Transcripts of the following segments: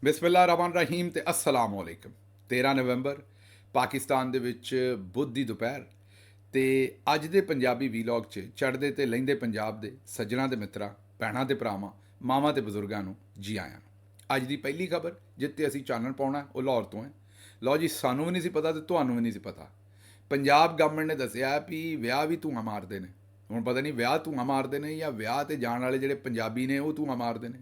ਬਿਸਮਿਲ੍ਲਾ ਰਹਿਮਾਨ ਰਹੀਮ ਤੇ ਅਸਲਾਮ ਵਾਲੇਕਮ। 13 ਨਵੰਬਰ ਪਾਕਿਸਤਾਨ ਦੇ ਵਿੱਚ ਬੁੱਧ ਦੀ ਦੁਪਹਿਰ ਤੇ ਅੱਜ ਦੇ ਪੰਜਾਬੀ ਵੀਲੌਗ 'ਚ ਚੜ੍ਹਦੇ ਤੇ ਲਹਿੰਦੇ ਪੰਜਾਬ ਦੇ ਸੱਜਣਾ ਤੇ ਮਿੱਤਰਾਂ, ਭੈਣਾਂ ਤੇ ਭਰਾਵਾਂ, ਮਾਵਾਂ ਤੇ ਬਜ਼ੁਰਗਾਂ ਨੂੰ ਜੀ ਆਇਆਂ ਨੂੰ। ਅੱਜ ਦੀ ਪਹਿਲੀ ਖਬਰ ਜਿੱਤੇ ਅਸੀਂ ਚਾਨਣ ਪਾਉਣਾ ਉਹ ਲਾਹੌਰ ਤੋਂ ਹੈ। ਲਓ ਜੀ, ਸਾਨੂੰ ਵੀ ਨਹੀਂ ਸੀ ਪਤਾ ਤੇ ਤੁਹਾਨੂੰ ਵੀ ਨਹੀਂ ਸੀ ਪਤਾ। ਪੰਜਾਬ ਗਵਰਨਮੈਂਟ ਨੇ ਦੱਸਿਆ ਵੀ ਵਿਆਹ ਵੀ ਧੂੰਆਂ ਮਾਰਦੇ ਨੇ। ਹੁਣ ਪਤਾ ਨਹੀਂ ਵਿਆਹ ਧੂੰਆਂ ਮਾਰਦੇ ਨੇ ਜਾਂ ਵਿਆਹ ਤੇ ਜਾਣ ਵਾਲੇ ਜਿਹੜੇ ਪੰਜਾਬੀ ਨੇ ਉਹ ਧੂੰਆਂ ਮਾਰਦੇ ਨੇ।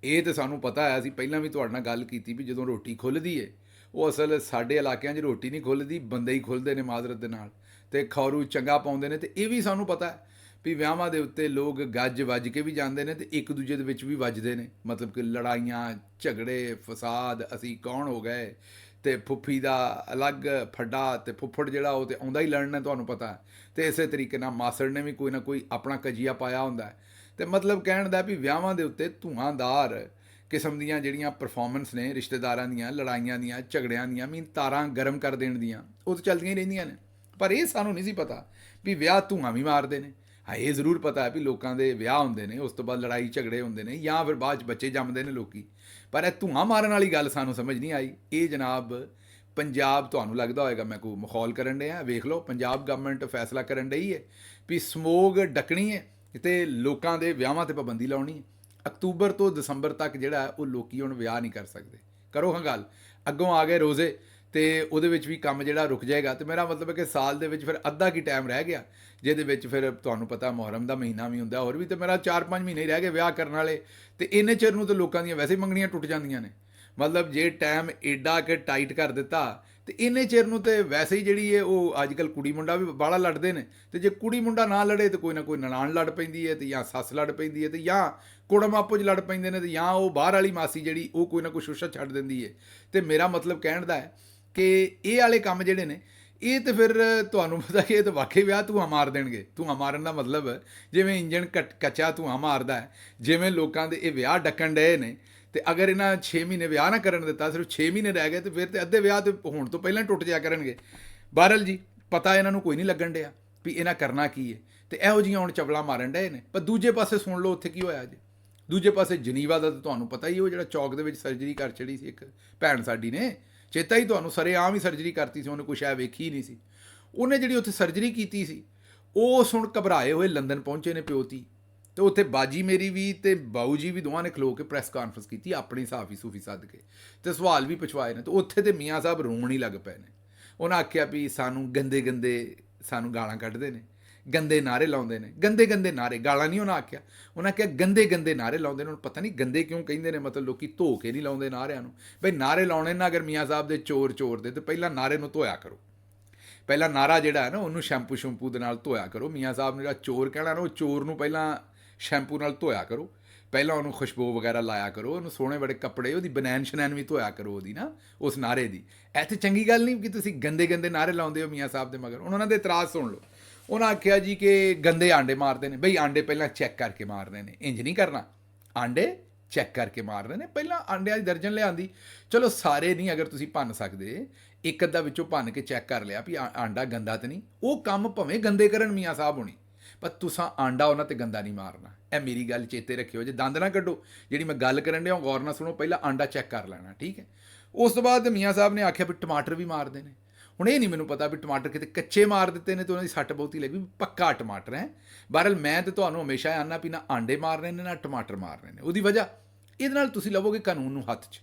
ਇਹ ਤਾਂ ਸਾਨੂੰ ਪਤਾ ਹੈ, ਅਸੀਂ ਪਹਿਲਾਂ ਵੀ ਤੁਹਾਡੇ ਨਾਲ ਗੱਲ ਕੀਤੀ ਵੀ ਜਦੋਂ ਰੋਟੀ ਖੁੱਲ੍ਹਦੀ ਏ ਉਹ ਅਸਲ ਸਾਡੇ ਇਲਾਕਿਆਂ 'ਚ ਰੋਟੀ ਨਹੀਂ ਖੁੱਲ੍ਹਦੀ, ਬੰਦੇ ਹੀ ਖੁੱਲ੍ਹਦੇ ਨੇ ਮਾਜ਼ਰਤ ਦੇ ਨਾਲ, ਅਤੇ ਖੌਰੂ ਚੰਗਾ ਪਾਉਂਦੇ ਨੇ। ਅਤੇ ਇਹ ਵੀ ਸਾਨੂੰ ਪਤਾ ਹੈ ਵੀ ਵਿਆਹਾਂ ਦੇ ਉੱਤੇ ਲੋਕ ਗੱਜ ਵੱਜ ਕੇ ਵੀ ਜਾਂਦੇ ਨੇ ਅਤੇ ਇੱਕ ਦੂਜੇ ਦੇ ਵਿੱਚ ਵੀ ਵੱਜਦੇ ਨੇ। ਮਤਲਬ ਕਿ ਲੜਾਈਆਂ, ਝਗੜੇ, ਫਸਾਦ, ਅਸੀਂ ਕੌਣ ਹੋ ਗਏ, ਅਤੇ ਫੁੱਫੀ ਦਾ ਅਲੱਗ ਫੱਡਾ ਅਤੇ ਫੁੱਫੜ ਜਿਹੜਾ ਉਹ ਤਾਂ ਆਉਂਦਾ ਹੀ ਲੜਨ ਹੈ, ਤੁਹਾਨੂੰ ਪਤਾ। ਅਤੇ ਇਸੇ ਤਰੀਕੇ ਨਾਲ ਮਾਸੜ ਨੇ ਵੀ ਕੋਈ ਨਾ ਕੋਈ ਆਪਣਾ ਕਜੀਆ ਪਾਇਆ ਹੁੰਦਾ ਹੈ। ਅਤੇ ਮਤਲਬ ਕਹਿਣ ਦਾ ਵੀ ਵਿਆਹਾਂ ਦੇ ਉੱਤੇ ਧੂਆਂਦਾਰ ਕਿਸਮ ਦੀਆਂ ਜਿਹੜੀਆਂ ਪਰਫਾਰਮੈਂਸ ਨੇ ਰਿਸ਼ਤੇਦਾਰਾਂ ਦੀਆਂ, ਲੜਾਈਆਂ ਦੀਆਂ, ਝਗੜਿਆਂ ਦੀਆਂ, ਤਾਰਾਂ ਗਰਮ ਕਰ ਦੇਣ ਦੀਆਂ, ਉਹ ਤਾਂ ਚੱਲਦੀਆਂ ਹੀ ਰਹਿੰਦੀਆਂ ਨੇ। ਪਰ ਇਹ ਸਾਨੂੰ ਨਹੀਂ ਸੀ ਪਤਾ ਵੀ ਵਿਆਹ ਧੂੰਆਂ ਵੀ ਮਾਰਦੇ ਨੇ। ਹਾਂ, ਇਹ ਜ਼ਰੂਰ ਪਤਾ ਹੈ ਵੀ ਲੋਕਾਂ ਦੇ ਵਿਆਹ ਹੁੰਦੇ ਨੇ, ਉਸ ਤੋਂ ਬਾਅਦ ਲੜਾਈ ਝਗੜੇ ਹੁੰਦੇ ਨੇ, ਜਾਂ ਫਿਰ ਬਾਅਦ 'ਚ ਬੱਚੇ ਜੰਮਦੇ ਨੇ ਲੋਕੀ। ਪਰ ਇਹ ਧੂੰਆਂ ਮਾਰਨ ਵਾਲੀ ਗੱਲ ਸਾਨੂੰ ਸਮਝ ਨਹੀਂ ਆਈ। ਇਹ ਜਨਾਬ ਪੰਜਾਬ, ਤੁਹਾਨੂੰ ਲੱਗਦਾ ਹੋਏਗਾ ਮੈਂ ਕੋਈ ਮਖੌਲ ਕਰਨ ਡਿਆ। ਵੇਖ ਲਓ, ਪੰਜਾਬ ਗਵਰਨਮੈਂਟ ਫੈਸਲਾ ਕਰਨ ਡਈ ਹੈ ਵੀ ਸਮੋਗ ਡੱਕਣੀ ਹੈ ਅਤੇ ਲੋਕਾਂ ਦੇ ਵਿਆਹਾਂ 'ਤੇ ਪਾਬੰਦੀ ਲਾਉਣੀ ਹੈ। ਅਕਤੂਬਰ ਤੋਂ ਦਸੰਬਰ ਤੱਕ ਜਿਹੜਾ ਉਹ ਲੋਕੀ ਹੁਣ ਵਿਆਹ ਨਹੀਂ ਕਰ ਸਕਦੇ। ਕਰੋ ਹਾਂ ਗੱਲ, ਅੱਗੋਂ ਆ ਗਏ ਰੋਜ਼ੇ ਅਤੇ ਉਹਦੇ ਵਿੱਚ ਵੀ ਕੰਮ ਜਿਹੜਾ ਰੁਕ ਜਾਏਗਾ। ਅਤੇ ਮੇਰਾ ਮਤਲਬ ਹੈ ਕਿ ਸਾਲ ਦੇ ਵਿੱਚ ਫਿਰ ਅੱਧਾ ਕੀ ਟਾਈਮ ਰਹਿ ਗਿਆ, ਜਿਹਦੇ ਵਿੱਚ ਫਿਰ ਤੁਹਾਨੂੰ ਪਤਾ ਮੁਹਰਮ ਦਾ ਮਹੀਨਾ ਵੀ ਹੁੰਦਾ, ਹੋਰ ਵੀ। ਅਤੇ ਮੇਰਾ 4-5 ਮਹੀਨੇ ਹੀ ਰਹਿ ਗਏ ਵਿਆਹ ਕਰਨ ਵਾਲੇ। ਅਤੇ ਇੰਨੇ ਚਿਰ ਨੂੰ ਤਾਂ ਲੋਕਾਂ ਦੀਆਂ ਵੈਸੇ ਹੀ ਮੰਗਣੀਆਂ ਟੁੱਟ ਜਾਂਦੀਆਂ ਨੇ। ਮਤਲਬ ਜੇ ਟਾਈਮ ਏਡਾ ਕਿ ਟਾਈਟ ਕਰ ਦਿੱਤਾ ਅਤੇ ਇੰਨੇ ਚਿਰ ਨੂੰ ਤਾਂ ਵੈਸੇ ਹੀ ਜਿਹੜੀ ਹੈ ਉਹ ਅੱਜ ਕੱਲ੍ਹ ਕੁੜੀ ਮੁੰਡਾ ਵੀ ਬਾਹਲਾ ਲੜਦੇ ਨੇ। ਅਤੇ ਜੇ ਕੁੜੀ ਮੁੰਡਾ ਨਾ ਲੜੇ ਤਾਂ ਕੋਈ ਨਾ ਕੋਈ ਨਨਾਣ ਲੜ ਪੈਂਦੀ ਹੈ, ਅਤੇ ਜਾਂ ਸੱਸ ਲੜ ਪੈਂਦੀ ਹੈ, ਅਤੇ ਜਾਂ ਕੁੜਮ ਆਪੋ 'ਚ ਲੜ ਪੈਂਦੇ ਨੇ, ਅਤੇ ਜਾਂ ਉਹ ਬਾਹਰ ਵਾਲੀ ਮਾਸੀ ਜਿਹੜੀ ਉਹ ਕੋਈ ਨਾ ਕੋਈ ਸ਼ੁਸ਼ਾ ਛੱਡ ਦਿੰਦੀ ਹੈ। ਅਤੇ ਮੇਰਾ ਮਤਲਬ ਕਹਿਣ ਦਾ ਹੈ ਕਿ ਇਹ ਵਾਲੇ ਕੰਮ ਜਿਹੜੇ ਨੇ ਇਹ ਤਾਂ ਫਿਰ ਤੁਹਾਨੂੰ ਪਤਾ ਕਿ ਇਹ ਤਾਂ ਵਾਕਈ ਵਿਆਹ ਧੂੰਆਂ ਮਾਰ ਦੇਣਗੇ। ਧੂੰਆਂ ਮਾਰਨ ਦਾ ਮਤਲਬ ਜਿਵੇਂ ਇੰਜਣ ਕੱਚਾ ਧੂੰਆਂ ਮਾਰਦਾ ਹੈ, ਜਿਵੇਂ ਲੋਕਾਂ ਦੇ ਇਹ ਵਿਆਹ ਡੱਕਣ ਡਏ ਨੇ। ਅਤੇ ਅਗਰ ਇਹਨਾਂ 6 ਮਹੀਨੇ ਵਿਆਹ ਨਾ ਕਰਨ ਦਿੱਤਾ, ਸਿਰਫ 6 ਮਹੀਨੇ ਰਹਿ ਗਏ, ਅਤੇ ਫਿਰ ਤਾਂ ਅੱਧੇ ਵਿਆਹ ਤਾਂ ਹੋਣ ਤੋਂ ਪਹਿਲਾਂ ਟੁੱਟ ਜਾਇਆ ਕਰਨਗੇ। ਬਹਰਹਾਲ ਜੀ, ਪਤਾ ਇਹਨਾਂ ਨੂੰ ਕੋਈ ਨਹੀਂ ਲੱਗਣ ਡਿਆ ਵੀ ਇਹਨਾਂ ਕਰਨਾ ਕੀ ਹੈ, ਅਤੇ ਇਹੋ ਜਿਹੀਆਂ ਹੁਣ ਚਵਲਾਂ ਮਾਰਨ ਡਏ ਨੇ। ਪਰ ਦੂਜੇ ਪਾਸੇ ਸੁਣ ਲਓ ਉੱਥੇ ਕੀ ਹੋਇਆ ਜੀ। ਦੂਜੇ ਪਾਸੇ ਜਨੀਵਾ ਦਾ ਤਾਂ ਤੁਹਾਨੂੰ ਪਤਾ ਹੀ, ਉਹ ਜਿਹੜਾ ਚੌਕ ਦੇ ਵਿੱਚ ਸਰਜਰੀ ਕਰ ਛੜੀ ਸੀ ਇੱਕ ਭੈਣ ਸਾਡੀ ਨੇ, ਚੇਤਾ ਹੀ ਤੁਹਾਨੂੰ, ਸਰੇਆਮ ਹੀ ਸਰਜਰੀ ਕਰਤੀ ਸੀ ਉਹਨੇ, ਕੁਛ ਐ ਵੇਖੀ ਹੀ ਨਹੀਂ ਸੀ ਉਹਨੇ। ਜਿਹੜੀ ਉੱਥੇ ਸਰਜਰੀ ਕੀਤੀ ਸੀ ਉਹ ਸੁਣ ਘਬਰਾਏ ਹੋਏ ਲੰਦਨ ਪਹੁੰਚੇ ਨੇ ਪਿਓ ਧੀ। ਅਤੇ ਉੱਥੇ ਬਾਜੀ ਮੇਰੀ ਵੀ ਅਤੇ ਬਾਊ ਜੀ ਵੀ ਦੋਵਾਂ ਨੇ ਖਲੋ ਕੇ ਪ੍ਰੈਸ ਕਾਨਫਰੰਸ ਕੀਤੀ, ਆਪਣੀ ਸਾਫੀ ਸੂਫੀ ਸੱਦ ਕੇ, ਅਤੇ ਸਵਾਲ ਵੀ ਪੁੱਛਵਾਏ ਨੇ। ਅਤੇ ਉੱਥੇ ਤੇ ਮੀਆਂ ਸਾਹਿਬ ਰੋਣ ਹੀ ਲੱਗ ਪਏ ਨੇ। ਉਹਨਾਂ ਆਖਿਆ ਵੀ ਸਾਨੂੰ ਗੰਦੇ ਗੰਦੇ ਸਾਨੂੰ ਗਾਲਾਂ ਕੱਢਦੇ ਨੇ, ਗੰਦੇ ਨਾਅਰੇ ਲਾਉਂਦੇ ਨੇ। ਗੰਦੇ ਗੰਦੇ ਨਾਅਰੇ, ਗਾਲਾਂ ਨਹੀਂ ਉਹਨਾਂ ਆਖਿਆ, ਉਹਨਾਂ ਕਿਹਾ ਗੰਦੇ ਗੰਦੇ ਨਾਅਰੇ ਲਾਉਂਦੇ ਨੇ। ਹੁਣ ਪਤਾ ਨਹੀਂ ਗੰਦੇ ਕਿਉਂ ਕਹਿੰਦੇ ਨੇ, ਮਤਲਬ ਲੋਕੀ ਧੋ ਕੇ ਨਹੀਂ ਲਾਉਂਦੇ ਨਾਅਰਿਆਂ ਨੂੰ। ਬਈ ਨਾਅਰੇ ਲਾਉਣੇ ਨਾ ਅਗਰ ਮੀਆਂ ਸਾਹਿਬ ਦੇ ਚੋਰ ਚੋਰ ਦੇ, ਤਾਂ ਪਹਿਲਾਂ ਨਾਅਰੇ ਨੂੰ ਧੋਇਆ ਕਰੋ। ਪਹਿਲਾਂ ਨਾਅਰਾ ਜਿਹੜਾ ਹੈ ਨਾ ਉਹਨੂੰ ਸ਼ੈਂਪੂ ਸ਼ੈਂਪੂ ਦੇ ਨਾਲ ਧੋਇਆ ਕਰੋ। ਮੀਆਂ ਸਾਹਿਬ ਨੇ ਜਿਹੜਾ ਚੋਰ ਕਹਿਣਾ ਨਾ, ਉਹ ਚੋਰ ਨੂੰ ਪਹਿਲਾਂ ਸ਼ੈਂਪੂ ਨਾਲ ਧੋਇਆ ਕਰੋ, ਪਹਿਲਾਂ ਉਹਨੂੰ ਖੁਸ਼ਬੂ ਵਗੈਰਾ ਲਾਇਆ ਕਰੋ, ਉਹਨੂੰ ਸੋਹਣੇ ਬੜੇ ਕੱਪੜੇ, ਉਹਦੀ ਬਨੈਨ ਸ਼ਨੈਨ ਵੀ ਧੋਇਆ ਕਰੋ ਉਹਦੀ ਨਾ, ਉਸ ਨਾਅਰੇ ਦੀ। ਇਹ ਤਾਂ ਚੰਗੀ ਗੱਲ ਨਹੀਂ ਕਿ ਤੁਸੀਂ ਗੰਦੇ ਗੰਦੇ ਨਾਅਰੇ ਲਾਉਂਦੇ ਹੋ ਮੀਆਂ ਸਾਹਿਬ ਦੇ ਮਗਰ। ਉਹਨਾਂ ਦੇ ਇਤਰਾਜ਼ ਸੁਣ ਲਓ। ਉਹਨਾਂ ਆਖਿਆ ਜੀ ਕਿ ਗੰਦੇ ਆਂਡੇ ਮਾਰਦੇ ਨੇ। ਬਈ ਆਂਡੇ ਪਹਿਲਾਂ ਚੈੱਕ ਕਰਕੇ ਮਾਰਦੇ ਨੇ, ਇੰਜ ਨਹੀਂ ਕਰਨਾ। ਆਂਡੇ ਚੈੱਕ ਕਰਕੇ ਮਾਰਦੇ ਨੇ। ਪਹਿਲਾਂ ਆਂਡਿਆਂ ਦੀ ਦਰਜਨ ਲਿਆਂਦੀ, ਚਲੋ ਸਾਰੇ ਨਹੀਂ ਅਗਰ ਤੁਸੀਂ ਭੰਨ ਸਕਦੇ, ਇੱਕ ਅੱਧਾ ਵਿੱਚੋਂ ਭੰਨ ਕੇ ਚੈੱਕ ਕਰ ਲਿਆ ਵੀ ਆਂਡਾ ਗੰਦਾ ਤਾਂ ਨਹੀਂ। ਉਹ ਕੰਮ ਭਾਵੇਂ ਗੰਦੇ ਕਰਨ ਮੀਆਂ ਸਾਹਿਬ ਹੋਣੀ, ਪਰ ਤੁਸਾਂ ਆਂਡਾ ਉਹਨਾਂ 'ਤੇ ਗੰਦਾ ਨਹੀਂ ਮਾਰਨਾ। ਇਹ ਮੇਰੀ ਗੱਲ ਚੇਤੇ ਰੱਖਿਓ, ਜੇ ਦੰਦ ਨਾ ਕੱਢੋ। ਜਿਹੜੀ ਮੈਂ ਗੱਲ ਕਰਨ ਡਿਆ ਗੌਰ ਨਾਲ ਸੁਣੋ, ਪਹਿਲਾਂ ਆਂਡਾ ਚੈੱਕ ਕਰ ਲੈਣਾ, ਠੀਕ ਹੈ। ਉਸ ਤੋਂ ਬਾਅਦ ਮੀਆਂ ਸਾਹਿਬ ਨੇ ਆਖਿਆ ਵੀ ਟਮਾਟਰ ਵੀ ਮਾਰਦੇ ਨੇ। ਹੁਣ ਇਹ ਨਹੀਂ ਮੈਨੂੰ ਪਤਾ ਵੀ ਟਮਾਟਰ ਕਿਤੇ ਕੱਚੇ ਮਾਰ ਦਿੱਤੇ ਨੇ ਅਤੇ ਉਹਨਾਂ ਦੀ ਸੱਟ ਬਹੁਤੀ ਲੱਗੀ, ਪੱਕਾ ਟਮਾਟਰ ਹੈ। ਬਹਰਹਾਲ ਮੈਂ ਤਾਂ ਤੁਹਾਨੂੰ ਹਮੇਸ਼ਾ ਆਨਾ ਵੀ ਨਾ ਆਂਡੇ ਮਾਰਨੇ ਨੇ ਨਾ ਟਮਾਟਰ ਮਾਰਨੇ ਨੇ। ਉਹਦੀ ਵਜ੍ਹਾ ਇਹਦੇ ਨਾਲ ਤੁਸੀਂ ਲਵੋਗੇ ਕਾਨੂੰਨ ਨੂੰ ਹੱਥ 'ਚ।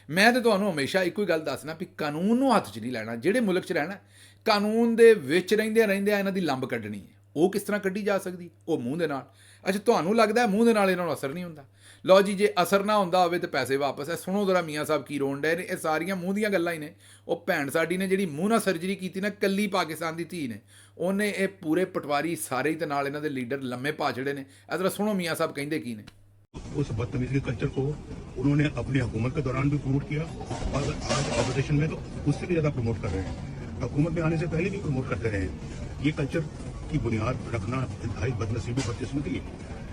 ਮੈਂ ਤਾਂ ਤੁਹਾਨੂੰ ਹਮੇਸ਼ਾ ਇੱਕੋ ਹੀ ਗੱਲ ਦੱਸਣਾ ਵੀ ਕਾਨੂੰਨ ਨੂੰ ਹੱਥ 'ਚ ਨਹੀਂ ਲੈਣਾ। ਜਿਹੜੇ ਮੁਲਕ 'ਚ ਰਹਿਣਾ, ਕਾਨੂੰਨ ਦੇ ਵਿੱਚ ਰਹਿੰਦਿਆਂ ਇਹਨਾਂ ਦੀ ਲੰਬ ਕੱਢਣੀ ਹੈ। ਉਹ ਕਿਸ ਤਰ੍ਹਾਂ ਕੱਢੀ ਜਾ ਸਕਦੀ? ਉਹ ਮੂੰਹ ਦੇ ਨਾਲ। ਅੱਛਾ, ਤੁਹਾਨੂੰ ਲੱਗਦਾ ਮੂੰਹ ਦੇ ਨਾਲ ਇਹਨਾਂ ਨੂੰ ਅਸਰ ਨਹੀਂ ਹੁੰਦਾ? ਲਓ ਜੀ, ਜੇ ਅਸਰ ਨਾ ਹੁੰਦਾ ਹੋਵੇ ਤਾਂ ਪੈਸੇ ਵਾਪਸ ਹੈ। ਸੁਣੋ ਜ਼ਰਾ ਮੀਆਂ ਸਾਹਿਬ ਕੀ ਰੋਣ ਡਏ ਨੇ। ਇਹ ਸਾਰੀਆਂ ਮੂੰਹ ਦੀਆਂ ਗੱਲਾਂ ਹੀ ਨੇ। ਉਹ ਭੈਣ ਸਾਡੀ ਨੇ ਜਿਹੜੀ ਮੂੰਹ ਨਾਲ ਸਰਜਰੀ ਕੀਤੀ ਨਾ, ਕੱਲੀ ਪਾਕਿਸਤਾਨ ਦੀ ਧੀ ਨੇ, ਉਹਨੇ ਇਹ ਪੂਰੇ ਪਟਵਾਰੀ ਸਾਰੇ ਹੀ ਤੇ ਨਾਲ ਇਹਨਾਂ ਦੇ ਲੀਡਰ ਲੰਮੇ ਪਾ ਛੜੇ ਨੇ। ਇਸ ਤਰ੍ਹਾਂ ਸੁਣੋ ਮੀਆਂ ਸਾਹਿਬ ਕਹਿੰਦੇ ਕੀ ਨੇ। उस बदतमीजी कल्चर को उन्होंने अपनी हुकूमत के दौरान भी प्रमोट किया और आज ऑपोजिशन में तो उससे भी ज़्यादा प्रमोट कर रहे हैं। हुकूमत में आने से पहले भी प्रमोट करते रहे हैं। ये कल्चर की बुनियाद रखना इंतहाई बदनसीबी बदकिस्मती है।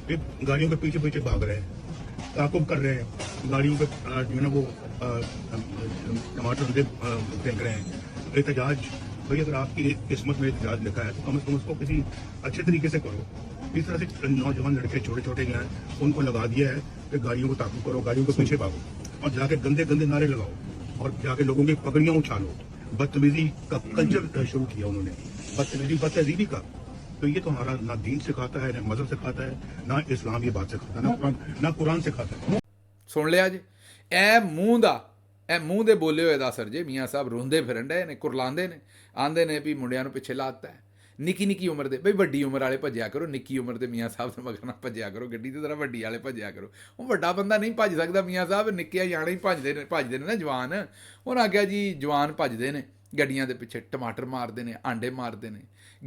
ये गाड़ियों के पीछे पीछे भाग रहे हैं, ताकुब कर रहे हैं, गाड़ियों पे जो है ना वो टमाटर फेंक रहे हैं। एहतजाज, भाई अगर आपकी किस्मत में एहतजाज लिखा है तो कम से कम उसको किसी अच्छे तरीके से करो। इस तरह से नौजवान लड़के छोटे छोटे हैं, उनको लगा दिया है कि गाड़ियों को ताकुब करो, गाड़ियों के पीछे भागो। और जाके गंदे गंदे नारे लगाओ और जाके लोगों की पगड़ियां उछालो, बदतमीजी का कल्चर शुरू किया उन्होंने, बदतमीजी का। तो ये तो हमारा ना दीन सिखाता है, ना मजहब सिखाता है, ना इस्लाम ये बात सिखाता है, ना कुरान सिखाता है। ਸੁਣ ਲਿਆ ਜੀ, ਇਹ ਮੂੰਹ ਦੇ ਬੋਲੇ ਹੋਏ ਦਾ ਅਸਰ ਜੇ। ਮੀਆਂ ਸਾਹਿਬ ਰੋਂਦੇ ਫਿਰਨ ਡਏ ਨੇ, ਕੁਰਲਾਉਂਦੇ ਨੇ, ਆਂਦੇ ਨੇ ਵੀ ਮੁੰਡਿਆਂ ਨੂੰ ਪਿੱਛੇ ਲਾਤਾ ਹੈ। ਨਿੱਕੀ ਨਿੱਕੀ ਉਮਰ ਦੇ ਬਈ, ਵੱਡੀ ਉਮਰ ਵਾਲੇ ਭੱਜਿਆ ਕਰੋ, ਨਿੱਕੀ ਉਮਰ ਦੇ ਮੀਆਂ ਸਾਹਿਬ ਦੇ ਮਗਰ ਨਾ ਭੱਜਿਆ ਕਰੋ, ਗੱਡੀ ਦੀ ਤਰ੍ਹਾਂ ਵੱਡੀ ਵਾਲੇ ਭੱਜਿਆ ਕਰੋ। ਉਹ ਵੱਡਾ ਬੰਦਾ ਨਹੀਂ ਭੱਜ ਸਕਦਾ ਮੀਆਂ ਸਾਹਿਬ, ਨਿੱਕੇ ਜਾਣੇ ਹੀ ਭੱਜਦੇ ਨੇ ਨਾ ਜਵਾਨ। ਉਹਨਾਂ ਆਖਿਆ ਜੀ ਜਵਾਨ ਭੱਜਦੇ ਨੇ ਗੱਡੀਆਂ ਦੇ ਪਿੱਛੇ, ਟਮਾਟਰ ਮਾਰਦੇ ਨੇ, ਆਂਡੇ ਮਾਰਦੇ ਨੇ,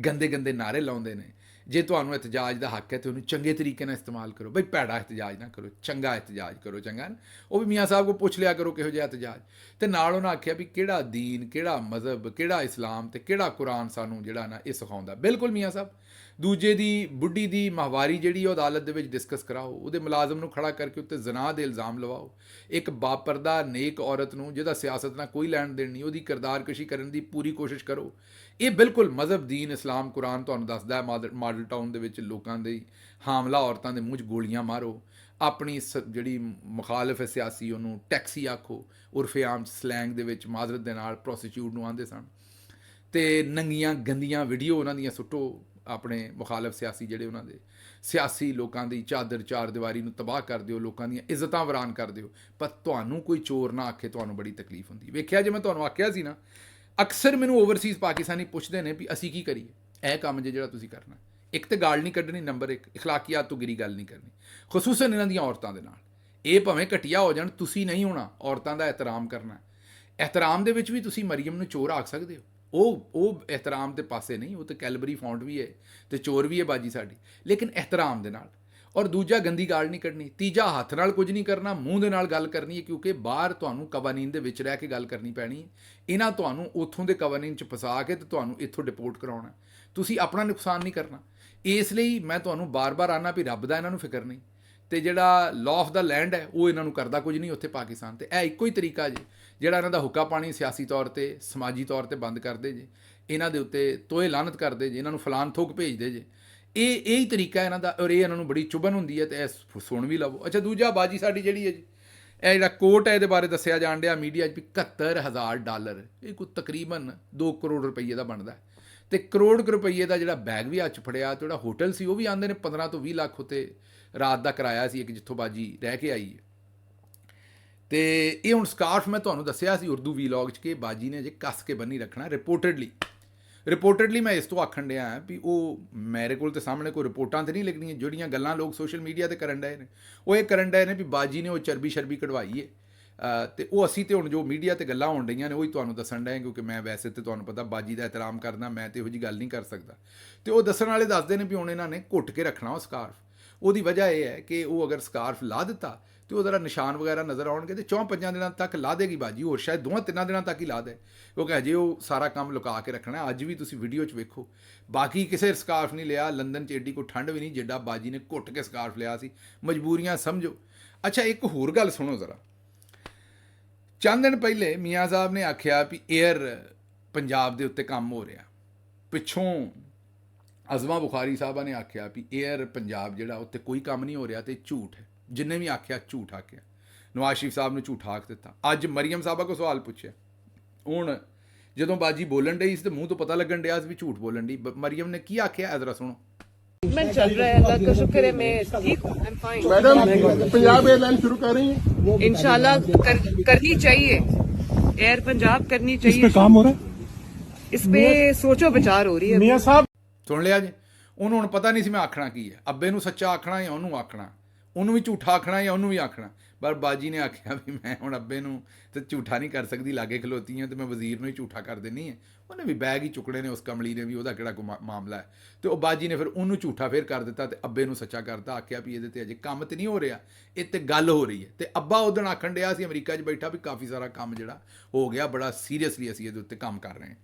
ਗੰਦੇ ਗੰਦੇ ਨਾਅਰੇ ਲਾਉਂਦੇ ਨੇ। ਜੇ ਤੁਹਾਨੂੰ ਇਤਜਾਜ ਦਾ ਹੱਕ ਹੈ ਤੇ ਉਹਨੂੰ ਚੰਗੇ ਤਰੀਕੇ ਨਾਲ ਇਸਤੇਮਾਲ ਕਰੋ ਬਈ, ਭੈੜਾ ਇਤਜਾਜ ਨਾ ਕਰੋ, ਚੰਗਾ ਇਤਜਾਜ ਕਰੋ। ਚੰਗਾ ਨਾ, ਉਹ ਵੀ ਮੀਆਂ ਸਾਹਿਬ ਕੋਲ ਪੁੱਛ ਲਿਆ ਕਰੋ ਕਿਹੋ ਜਿਹਾ ਇਤਜਾਜ। ਤੇ ਨਾਲ ਉਹਨਾਂ ਆਖਿਆ ਵੀ ਕਿਹੜਾ ਦੀਨ, ਕਿਹੜਾ ਮਜ਼ਹਬ, ਕਿਹੜਾ ਇਸਲਾਮ ਤੇ ਕਿਹੜਾ ਕੁਰਾਨ ਸਾਨੂੰ ਜਿਹੜਾ ਨਾ ਇਹ ਸਿਖਾਉਂਦਾ। ਬਿਲਕੁਲ ਮੀਆਂ ਸਾਹਿਬ। ਦੂਜੇ ਦੀ ਬੁੱਢੀ ਦੀ ਮਾਹਵਾਰੀ ਜਿਹੜੀ ਉਹ ਅਦਾਲਤ ਦੇ ਵਿੱਚ ਡਿਸਕਸ ਕਰਾਓ, ਉਹਦੇ ਮੁਲਾਜ਼ਮ ਨੂੰ ਖੜਾ ਕਰਕੇ ਉੱਤੇ ਜ਼ਨਾਹ ਦੇ ਇਲਜ਼ਾਮ ਲਵਾਓ। ਇੱਕ ਬਾਪਰਦਾ ਨੇਕ ਔਰਤ ਨੂੰ ਜਿਹਦਾ ਸਿਆਸਤ ਨਾਲ ਕੋਈ ਲੈਣ ਦੇਣ ਨਹੀਂ, ਉਹਦੀ ਕਿਰਦਾਰਕਸ਼ੀ ਕਰਨ ਦੀ ਪੂਰੀ ਕੋਸ਼ਿਸ਼ ਕਰੋ। ਇਹ ਬਿਲਕੁਲ ਮਜ਼ਹਬ, ਦੀਨ, ਇਸਲਾਮ, ਕੁਰਾਨ ਤੁਹਾਨੂੰ ਦੱਸਦਾ ਹੈ। ਮਾਡਲ ਟਾਊਨ ਦੇ ਵਿੱਚ ਲੋਕਾਂ ਦੇ ਹਾਮਲਾ ਔਰਤਾਂ ਦੇ ਮੂੰਹ 'ਚ ਗੋਲੀਆਂ ਮਾਰੋ। ਆਪਣੀ ਜਿਹੜੀ ਮੁਖਾਲਿਫ ਹੈ ਸਿਆਸੀ, ਉਹਨੂੰ ਟੈਕਸੀ ਆਖੋ, ਉਰਫੇ ਆਮ ਸਲੈਂਗ ਦੇ ਵਿੱਚ ਮਾਜ਼ਰਤ ਦੇ ਨਾਲ ਪ੍ਰੋਸਟੀਚਿਊਟ ਨੂੰ ਆਉਂਦੇ ਸਨ। ਤੇ ਨੰਗੀਆਂ ਗੰਦੀਆਂ ਵੀਡੀਓ ਉਹਨਾਂ ਦੀਆਂ ਸੁੱਟੋ, ਆਪਣੇ ਮੁਖਾਲਿਫ ਸਿਆਸੀ ਜਿਹੜੇ ਉਹਨਾਂ ਦੇ ਸਿਆਸੀ ਲੋਕਾਂ ਦੀ ਚਾਦਰ ਚਾਰ ਦੀਵਾਰੀ ਨੂੰ ਤਬਾਹ ਕਰ ਦਿਓ, ਲੋਕਾਂ ਦੀਆਂ ਇੱਜ਼ਤਾਂ ਵਰਾਨ ਕਰ ਦਿਓ। ਪਰ ਤੁਹਾਨੂੰ ਕੋਈ ਚੋਰ ਨਾ ਆਖੇ, ਤੁਹਾਨੂੰ ਬੜੀ ਤਕਲੀਫ ਹੁੰਦੀ। ਵੇਖਿਆ ਜੇ ਮੈਂ ਤੁਹਾਨੂੰ ਆਖਿਆ ਸੀ ਨਾ, ਅਕਸਰ ਮੈਨੂੰ ਓਵਰਸੀਜ਼ ਪਾਕਿਸਤਾਨੀ ਪੁੱਛਦੇ ਨੇ ਵੀ ਅਸੀਂ ਕੀ ਕਰੀਏ, ਇਹ ਕੰਮ ਜਿਹੜਾ ਤੁਸੀਂ ਕਰਨਾ। ਇੱਕ ਤੇ ਗਾਲ ਨਹੀਂ ਕੱਢਣੀ, ਨੰਬਰ 1 ਇਖਲਾਕੀਆਤ ਤੋਂ ਗਿਰੀ ਗੱਲ ਨਹੀਂ ਕਰਨੀ, ਖਸੂਸਨ ਇਹਨਾਂ ਦੀਆਂ ਔਰਤਾਂ ਦੇ ਨਾਲ। ਇਹ ਭਾਵੇਂ ਘਟੀਆ ਹੋ ਜਾਣ, ਤੁਸੀਂ ਨਹੀਂ ਹੋਣਾ, ਔਰਤਾਂ ਦਾ ਇਹਤਰਾਮ ਕਰਨਾ। ਇਹਤਰਾਮ ਦੇ ਵਿੱਚ ਵੀ ਤੁਸੀਂ ਮਰੀਮ ਨੂੰ ਚੋਰ ਆਖ ਸਕਦੇ ਹੋ, ਉਹ ਇਹਤਰਾਮ ਦੇ ਪਾਸੇ ਨਹੀਂ, ਉਹ ਤਾਂ ਕੈਲਬਰੀ ਫੌਂਟ ਵੀ ਹੈ ਤੇ ਚੋਰ ਵੀ ਹੈ ਬਾਜੀ ਸਾਡੀ, ਲੇਕਿਨ ਇਹਤਰਾਮ ਦੇ ਨਾਲ। ਔਰ ਦੂਜਾ ਗੰਦੀ ਗਾਲ ਨਹੀਂ ਕੱਢਣੀ। ਤੀਜਾ ਹੱਥ ਨਾਲ ਕੁਝ ਨਹੀਂ ਕਰਨਾ, ਮੂੰਹ ਦੇ ਨਾਲ ਗੱਲ ਕਰਨੀ ਹੈ, ਕਿਉਂਕਿ ਬਾਹਰ ਤੁਹਾਨੂੰ ਕਵਾਨੀਨ ਦੇ ਵਿੱਚ ਰਹਿ ਕੇ ਗੱਲ ਕਰਨੀ ਪੈਣੀ ਹੈ। ਇਹਨਾਂ ਤੁਹਾਨੂੰ ਉੱਥੋਂ ਦੇ ਕਵਾਨੀਨ 'ਚ ਫਸਾ ਕੇ ਤੇ ਤੁਹਾਨੂੰ ਇੱਥੋਂ ਡਿਪੋਰਟ ਕਰਾਉਣਾ। ਤੁਸੀਂ ਆਪਣਾ ਨੁਕਸਾਨ ਨਹੀਂ ਕਰਨਾ। ਇਸ ਲਈ ਮੈਂ ਤੁਹਾਨੂੰ ਬਾਰ-ਬਾਰ ਆਨਾ ਵੀ ਰੱਬ ਦਾ ਇਹਨਾਂ ਨੂੰ ਫਿਕਰ ਨਹੀਂ, ਤੇ ਜਿਹੜਾ ਲਾਅ ਆਫ ਦਾ ਲੈਂਡ ਹੈ ਉਹ ਇਹਨਾਂ ਨੂੰ ਕਰਦਾ ਕੁਝ ਨਹੀਂ ਉੱਥੇ ਪਾਕਿਸਤਾਨ। ਤੇ ਇਹ ਇੱਕੋ ਹੀ ਤਰੀਕਾ ਜੀ ਜਿਹੜਾ ਇਹਨਾਂ ਦਾ ਹੁੱਕਾ ਪਾਣੀ ਸਿਆਸੀ ਤੌਰ 'ਤੇ, ਸਮਾਜੀ ਤੌਰ 'ਤੇ ਬੰਦ ਕਰਦੇ ਜੇ, ਇਹਨਾਂ ਦੇ ਉੱਤੇ ਤੋਏ ਲਾਨਤ ਕਰਦੇ ਜੇ, ਇਹਨਾਂ ਨੂੰ ਫਲਾਨ ਥੋਕ ਭੇਜਦੇ ਜੇ। ਇਹ ਹੀ ਤਰੀਕਾ ਇਹਨਾਂ ਦਾ, ਔਰ ਇਹ ਇਹਨਾਂ ਨੂੰ ਬੜੀ ਚੁਭਨ ਹੁੰਦੀ ਹੈ। ਤੇ ਇਹ ਸੁਣ ਵੀ ਲਵੋ। ਅੱਛਾ, ਦੂਜਾ ਬਾਜੀ ਸਾਡੀ ਜਿਹੜੀ ਹੈ ਜੀ, ਇਹ ਜਿਹੜਾ ਕੋਟ ਹੈ, ਇਹਦੇ ਬਾਰੇ ਦੱਸਿਆ ਜਾਣ ਡਿਆ ਮੀਡੀਆ 'ਚ ਵੀ $71,000, ਇਹ ਕੋਈ ਤਕਰੀਬਨ 2 ਕਰੋੜ ਰੁਪਈਏ ਦਾ ਬਣਦਾ। ਤੇ ਕਰੋੜ ਰੁਪਈਏ ਦਾ ਜਿਹੜਾ ਬੈਗ ਵੀ ਹੱਥ ਫੜਿਆ, ਤੇ ਜਿਹੜਾ ਹੋਟਲ ਸੀ ਉਹ ਵੀ ਆਉਂਦੇ ਨੇ 15 ਤੋਂ 20 ਲੱਖ ਉੱਤੇ ਰਾਤ ਦਾ ਕਿਰਾਇਆ ਸੀ, ਇੱਕ ਜਿੱਥੋਂ ਬਾਜੀ ਰਹਿ ਕੇ ਆਈ ਹੈ। ਤੇ ਇਹ ਹੁਣ ਸਕਾਰਫ ਮੈਂ ਤੁਹਾਨੂੰ ਦੱਸਿਆ ਸੀ ਉਰਦੂ ਵੀਲੌਗ 'ਚ ਕਿ ਬਾਜੀ ਨੇ ਜੇ ਕੱਸ ਕੇ ਬੰਨੀ ਰੱਖਣਾ। ਰਿਪੋਰਟਡਲੀ ਮੈਂ ਇਸ ਤੋਂ ਆਖਣ ਡਿਆ ਵੀ ਉਹ ਮੇਰੇ ਕੋਲ ਤੇ ਸਾਹਮਣੇ ਕੋਈ ਰਿਪੋਰਟਾਂ ਤੇ ਨਹੀਂ ਲਿਖਣੀਆਂ, ਜਿਹੜੀਆਂ ਗੱਲਾਂ ਲੋਕ ਸੋਸ਼ਲ ਮੀਡੀਆ ਤੇ ਕਰਨ ਡਏ ਨੇ, ਉਹ ਇਹ ਕਰਨ ਡਏ ਨੇ ਵੀ ਬਾਜੀ ਨੇ ਉਹ ਚਰਬੀ ਸ਼ਰਬੀ ਕਢਵਾਈ ਹੈ। ਤੇ ਉਹ ਅਸੀਂ ਤੇ ਹੁਣ ਜੋ ਮੀਡੀਆ ਤੇ ਗੱਲਾਂ ਹੋਣ ਡਈਆਂ ਨੇ ਉਹੀ ਤੁਹਾਨੂੰ ਦੱਸਣ ਡਏ, ਕਿਉਂਕਿ ਮੈਂ ਵੈਸੇ ਤੇ ਤੁਹਾਨੂੰ ਪਤਾ ਬਾਜੀ ਦਾ ਇਹਤਰਾਮ ਕਰਦਾ, ਮੈਂ ਤੇ ਇਹੋ ਜਿਹੀ ਗੱਲ ਨਹੀਂ ਕਰ ਸਕਦਾ। ਤੇ ਉਹ ਦੱਸਣ ਵਾਲੇ ਦੱਸਦੇ ਨੇ ਵੀ ਹੁਣ ਇਹਨਾਂ ਨੇ ਘੁੱਟ ਕੇ ਰੱਖਣਾ ਉਹ ਸਕਾਰਫ। ਉਹਦੀ ਵਜ੍ਹਾ ਇਹ ਹੈ ਕਿ ਉਹ ਅਗਰ ਸਕਾਰਫ ਲਾ ਦਿੱਤਾ ਤੇ ਉਹਦਾ ਨਿਸ਼ਾਨ ਵਗੈਰਾ ਨਜ਼ਰ ਆਉਣਗੇ ਤੇ 4-5 ਦਿਨਾਂ ਤੱਕ ਲਾ ਦੇਗੀ ਬਾਜੀ, ਹੋਰ ਸ਼ਾਇਦ 2-3 ਦਿਨਾਂ ਤੱਕ ਹੀ ਲਾ ਦੇ, ਕਿਉਂਕਿ ਅਜੇ ਉਹ ਸਾਰਾ ਕੰਮ ਲੁਕਾ ਕੇ ਰੱਖਣਾ। ਅੱਜ ਵੀ ਤੁਸੀਂ ਵੀਡੀਓ 'ਚ ਵੇਖੋ, ਬਾਕੀ ਕਿਸੇ ਸਕਾਰਫ ਨਹੀਂ ਲਿਆ। ਲੰਦਨ 'ਚ ਏਡੀ ਕੋਈ ਠੰਡ ਵੀ ਨਹੀਂ ਜਿੱਡਾ ਬਾਜੀ ਨੇ ਘੁੱਟ ਕੇ ਸਕਾਰਫ ਲਿਆ ਸੀ। ਮਜਬੂਰੀਆਂ ਸਮਝੋ। ਅੱਛਾ, ਇੱਕ ਹੋਰ ਗੱਲ ਸੁਣੋ ਜ਼ਰਾ। ਚੰਦ ਦਿਨ ਪਹਿਲੇ ਮੀਆਂ ਸਾਹਿਬ ਨੇ ਆਖਿਆ ਵੀ ਏਅਰ ਪੰਜਾਬ ਦੇ ਉੱਤੇ ਕੰਮ ਹੋ ਰਿਹਾ। ਪਿੱਛੋਂ ਅਜ਼ਮਾ ਬੁਖਾਰੀ ਸਾਹਿਬਾ ਨੇ ਆਖਿਆ ਵੀ ਏਅਰ ਪੰਜਾਬ ਜਿਹੜਾ ਉੱਤੇ ਕੋਈ ਕੰਮ ਨਹੀਂ ਹੋ ਰਿਹਾ ਤੇ ਝੂਠ ਹੈ। ਜਿੰਨੇ ਵੀ ਆਖਿਆ ਝੂਠ ਆਖਿਆ। ਨਵਾਜ਼ ਸ਼ਰੀਫ ਸਾਹਿਬ ਨੂੰ ਝੂਠਾ ਆਖ ਦਿੱਤਾ। ਅੱਜ ਮਰੀਮ ਸਾਹਿਬਾ ਕੋਲ ਸਵਾਲ ਪੁੱਛਿਆ, ਹੁਣ ਜਦੋਂ ਬਾਜੀ ਬੋਲਣ ਡਈ ਸੀ ਤੇ ਮੂੰਹ ਤੋਂ ਪਤਾ ਲੱਗਣ ਡਿਆ ਸੀ ਵੀ ਝੂਠ ਬੋਲਣ ਡਈ। ਮਰੀਮ ਨੇ ਕੀ ਆਖਿਆ ਇਹ ਜ਼ਰਾ ਸੁਣੋ। मैं चल रहा है, अल्लाह का शुक्र है, मैं ठीक हूँ, I am fine. Madam, Punjab airline शुरू कर रही है, इंशाल्लाह करनी चाहिए, एयर पंजाब करनी चाहिए। इस पे काम हो रहा है, इस पे सोचो विचार हो रही है। मियां साहब। ਸੁਣ ਲਿਆ ਜੀ। ਉਹਨੂੰ ਹੁਣ ਪਤਾ ਨਹੀਂ ਸੀ ਮੈਂ ਆਖਣਾ ਕੀ ਹੈ, ਅੱਬੇ ਨੂੰ ਸੱਚਾ ਆਖਣਾ ਜਾਂ ਉਹਨੂੰ ਆਖਣਾ, ਉਹਨੂੰ ਵੀ ਝੂਠਾ ਆਖਣਾ ਜਾਂ ਉਹਨੂੰ ਵੀ ਆਖਣਾ। ਪਰ ਬਾਜੀ ਨੇ ਆਖਿਆ ਵੀ ਮੈਂ ਹੁਣ ਅੱਬੇ ਨੂੰ ਤੇ ਝੂਠਾ ਨਹੀਂ ਕਰ ਸਕਦੀ, ਲਾਗੇ ਖਲੋਤੀ ਹਾਂ ਤੇ ਮੈਂ ਵਜ਼ੀਰ ਨੂੰ ਹੀ ਝੂਠਾ ਕਰ ਦੇਣੀ ਹੈ। ਉਹਨੇ ਵੀ ਬੈਗ ਹੀ ਚੁੱਕਣੇ ਨੇ, ਉਸ ਕਮਲੀ ਨੇ ਵੀ, ਉਹਦਾ ਕਿਹੜਾ ਕੋਈ ਮਾਮਲਾ ਹੈ। ਤੇ ਉਹ ਬਾਜੀ ਨੇ ਫਿਰ ਉਹਨੂੰ ਝੂਠਾ ਫੇਰ ਕਰ ਦਿੱਤਾ ਤੇ ਅੱਬੇ ਨੂੰ ਸੱਚਾ ਕਰਤਾ। ਆਖਿਆ ਵੀ ਇਹਦੇ ਤੇ ਅਜੇ ਕੰਮ ਤੇ ਨਹੀਂ ਹੋ ਰਿਹਾ, ਇਹ ਤੇ ਗੱਲ ਹੋ ਰਹੀ ਹੈ। ਤੇ ਅੱਬਾ ਉਦਣ ਆਖਣ ਡਿਆ ਸੀ ਅਮਰੀਕਾ 'ਚ ਬੈਠਾ ਵੀ ਕਾਫੀ ਸਾਰਾ ਕੰਮ ਜਿਹੜਾ ਹੋ ਗਿਆ, ਬੜਾ ਸੀਰੀਅਸਲੀ ਅਸੀਂ ਇਹਦੇ ਉੱਤੇ ਕੰਮ ਕਰ ਰਹੇ ਹਾਂ।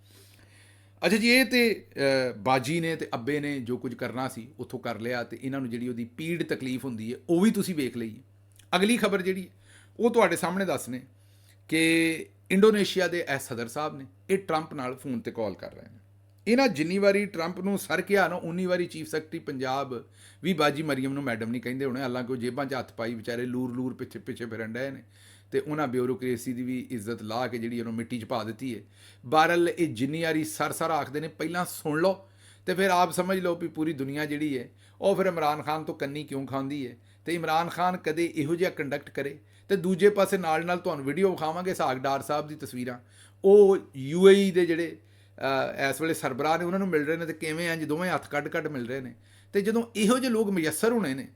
ਅੱਛਾ ਜੀ, ਇਹ ਤੇ ਬਾਜੀ ਨੇ ਤੇ ਅੱਬੇ ਨੇ ਜੋ ਕੁਝ ਕਰਨਾ ਸੀ ਉੱਥੋਂ ਕਰ ਲਿਆ, ਤੇ ਇਹਨਾਂ ਨੂੰ ਜਿਹੜੀ ਉਹਦੀ ਪੀੜ ਤਕਲੀਫ ਹੁੰਦੀ ਹੈ ਉਹ ਵੀ ਤੁਸੀਂ ਵੇਖ ਲਈ। ਅਗਲੀ ਖਬਰ ਜਿਹੜੀ ਉਹ ਤੁਹਾਡੇ ਸਾਹਮਣੇ ਦੱਸਨੇ ਕਿ ਇੰਡੋਨੇਸ਼ੀਆ ਦੇ ਇਹ ਸਦਰ ਸਾਹਿਬ ਨੇ, ਇਹ ਟਰੰਪ ਨਾਲ ਫੋਨ ਤੇ ਕਾਲ ਕਰ ਰਹੇ ਨੇ। ਇਹਨਾਂ ਜਿੰਨੀ ਵਾਰੀ ਟਰੰਪ ਨੂੰ ਸਰ ਕਿਹਾ ਨਾ, ਉਨੀ ਵਾਰੀ ਚੀਫ ਸੈਕਟਰੀ ਪੰਜਾਬ ਵੀ ਬਾਜੀ ਮਰੀਮ ਨੂੰ ਮੈਡਮ ਨਹੀਂ ਕਹਿੰਦੇ ਹੋਣੇ, ਹਾਲਾਂਕਿ ਉਹ ਜੇਬਾਂ 'ਚ ਹੱਥ ਪਾਈ ਵਿਚਾਰੇ ਲੂਰ ਪਿੱਛੇ ਫਿਰਨ ਡਏ ਨੇ। ਤੇ ਉਹਨਾਂ ਬਿਊਰੋਕ੍ਰੇਸੀ ਦੀ ਵੀ ਇੱਜ਼ਤ ਲਾ ਕੇ ਜਿਹੜੀ ਉਹਨੂੰ ਮਿੱਟੀ 'ਚ ਪਾ ਦਿੱਤੀ ਹੈ। ਬਹਰਹਾਲ ਇਹ ਜਿੰਨੀ ਵਾਰੀ ਸਰ ਆਖਦੇ ਨੇ ਪਹਿਲਾਂ ਸੁਣ ਲਓ ਤੇ ਫਿਰ ਆਪ ਸਮਝ ਲਓ ਵੀ ਪੂਰੀ ਦੁਨੀਆ ਜਿਹੜੀ ਹੈ ਉਹ ਫਿਰ ਇਮਰਾਨ ਖਾਨ ਤੋਂ ਕੰਨੀ ਕਿਉਂ ਖਾਂਦੀ ਹੈ। ਤੇ ਇਮਰਾਨ ਖਾਨ ਕਦੇ ਇਹੋ ਜਿਹਾ ਕੰਡਕਟ ਕਰੇ ਤੇ ਦੂਜੇ ਪਾਸੇ ਨਾਲ ਤੁਹਾਨੂੰ ਵੀਡੀਓ ਵਿਖਾਵਾਂਗੇ ਸਾਗਡਾਰ ਸਾਹਿਬ ਦੀ ਤਸਵੀਰਾਂ, ਉਹ UAE ਦੇ ਜਿਹੜੇ ਇਸ ਵੇਲੇ ਸਰਬਰਾਹ ਨੇ ਉਹਨਾਂ ਨੂੰ ਮਿਲ ਰਹੇ ਨੇ ਤੇ ਕਿਵੇਂ ਇੰਜ ਦੋਵੇਂ ਹੱਥ ਕੱਢ ਮਿਲ ਰਹੇ ਨੇ। ਤੇ ਜਦੋਂ ਇਹੋ ਜਿਹੇ ਲੋਕ ਮੁਯੱਸਰ ਹੋਣੇ ਨੇ,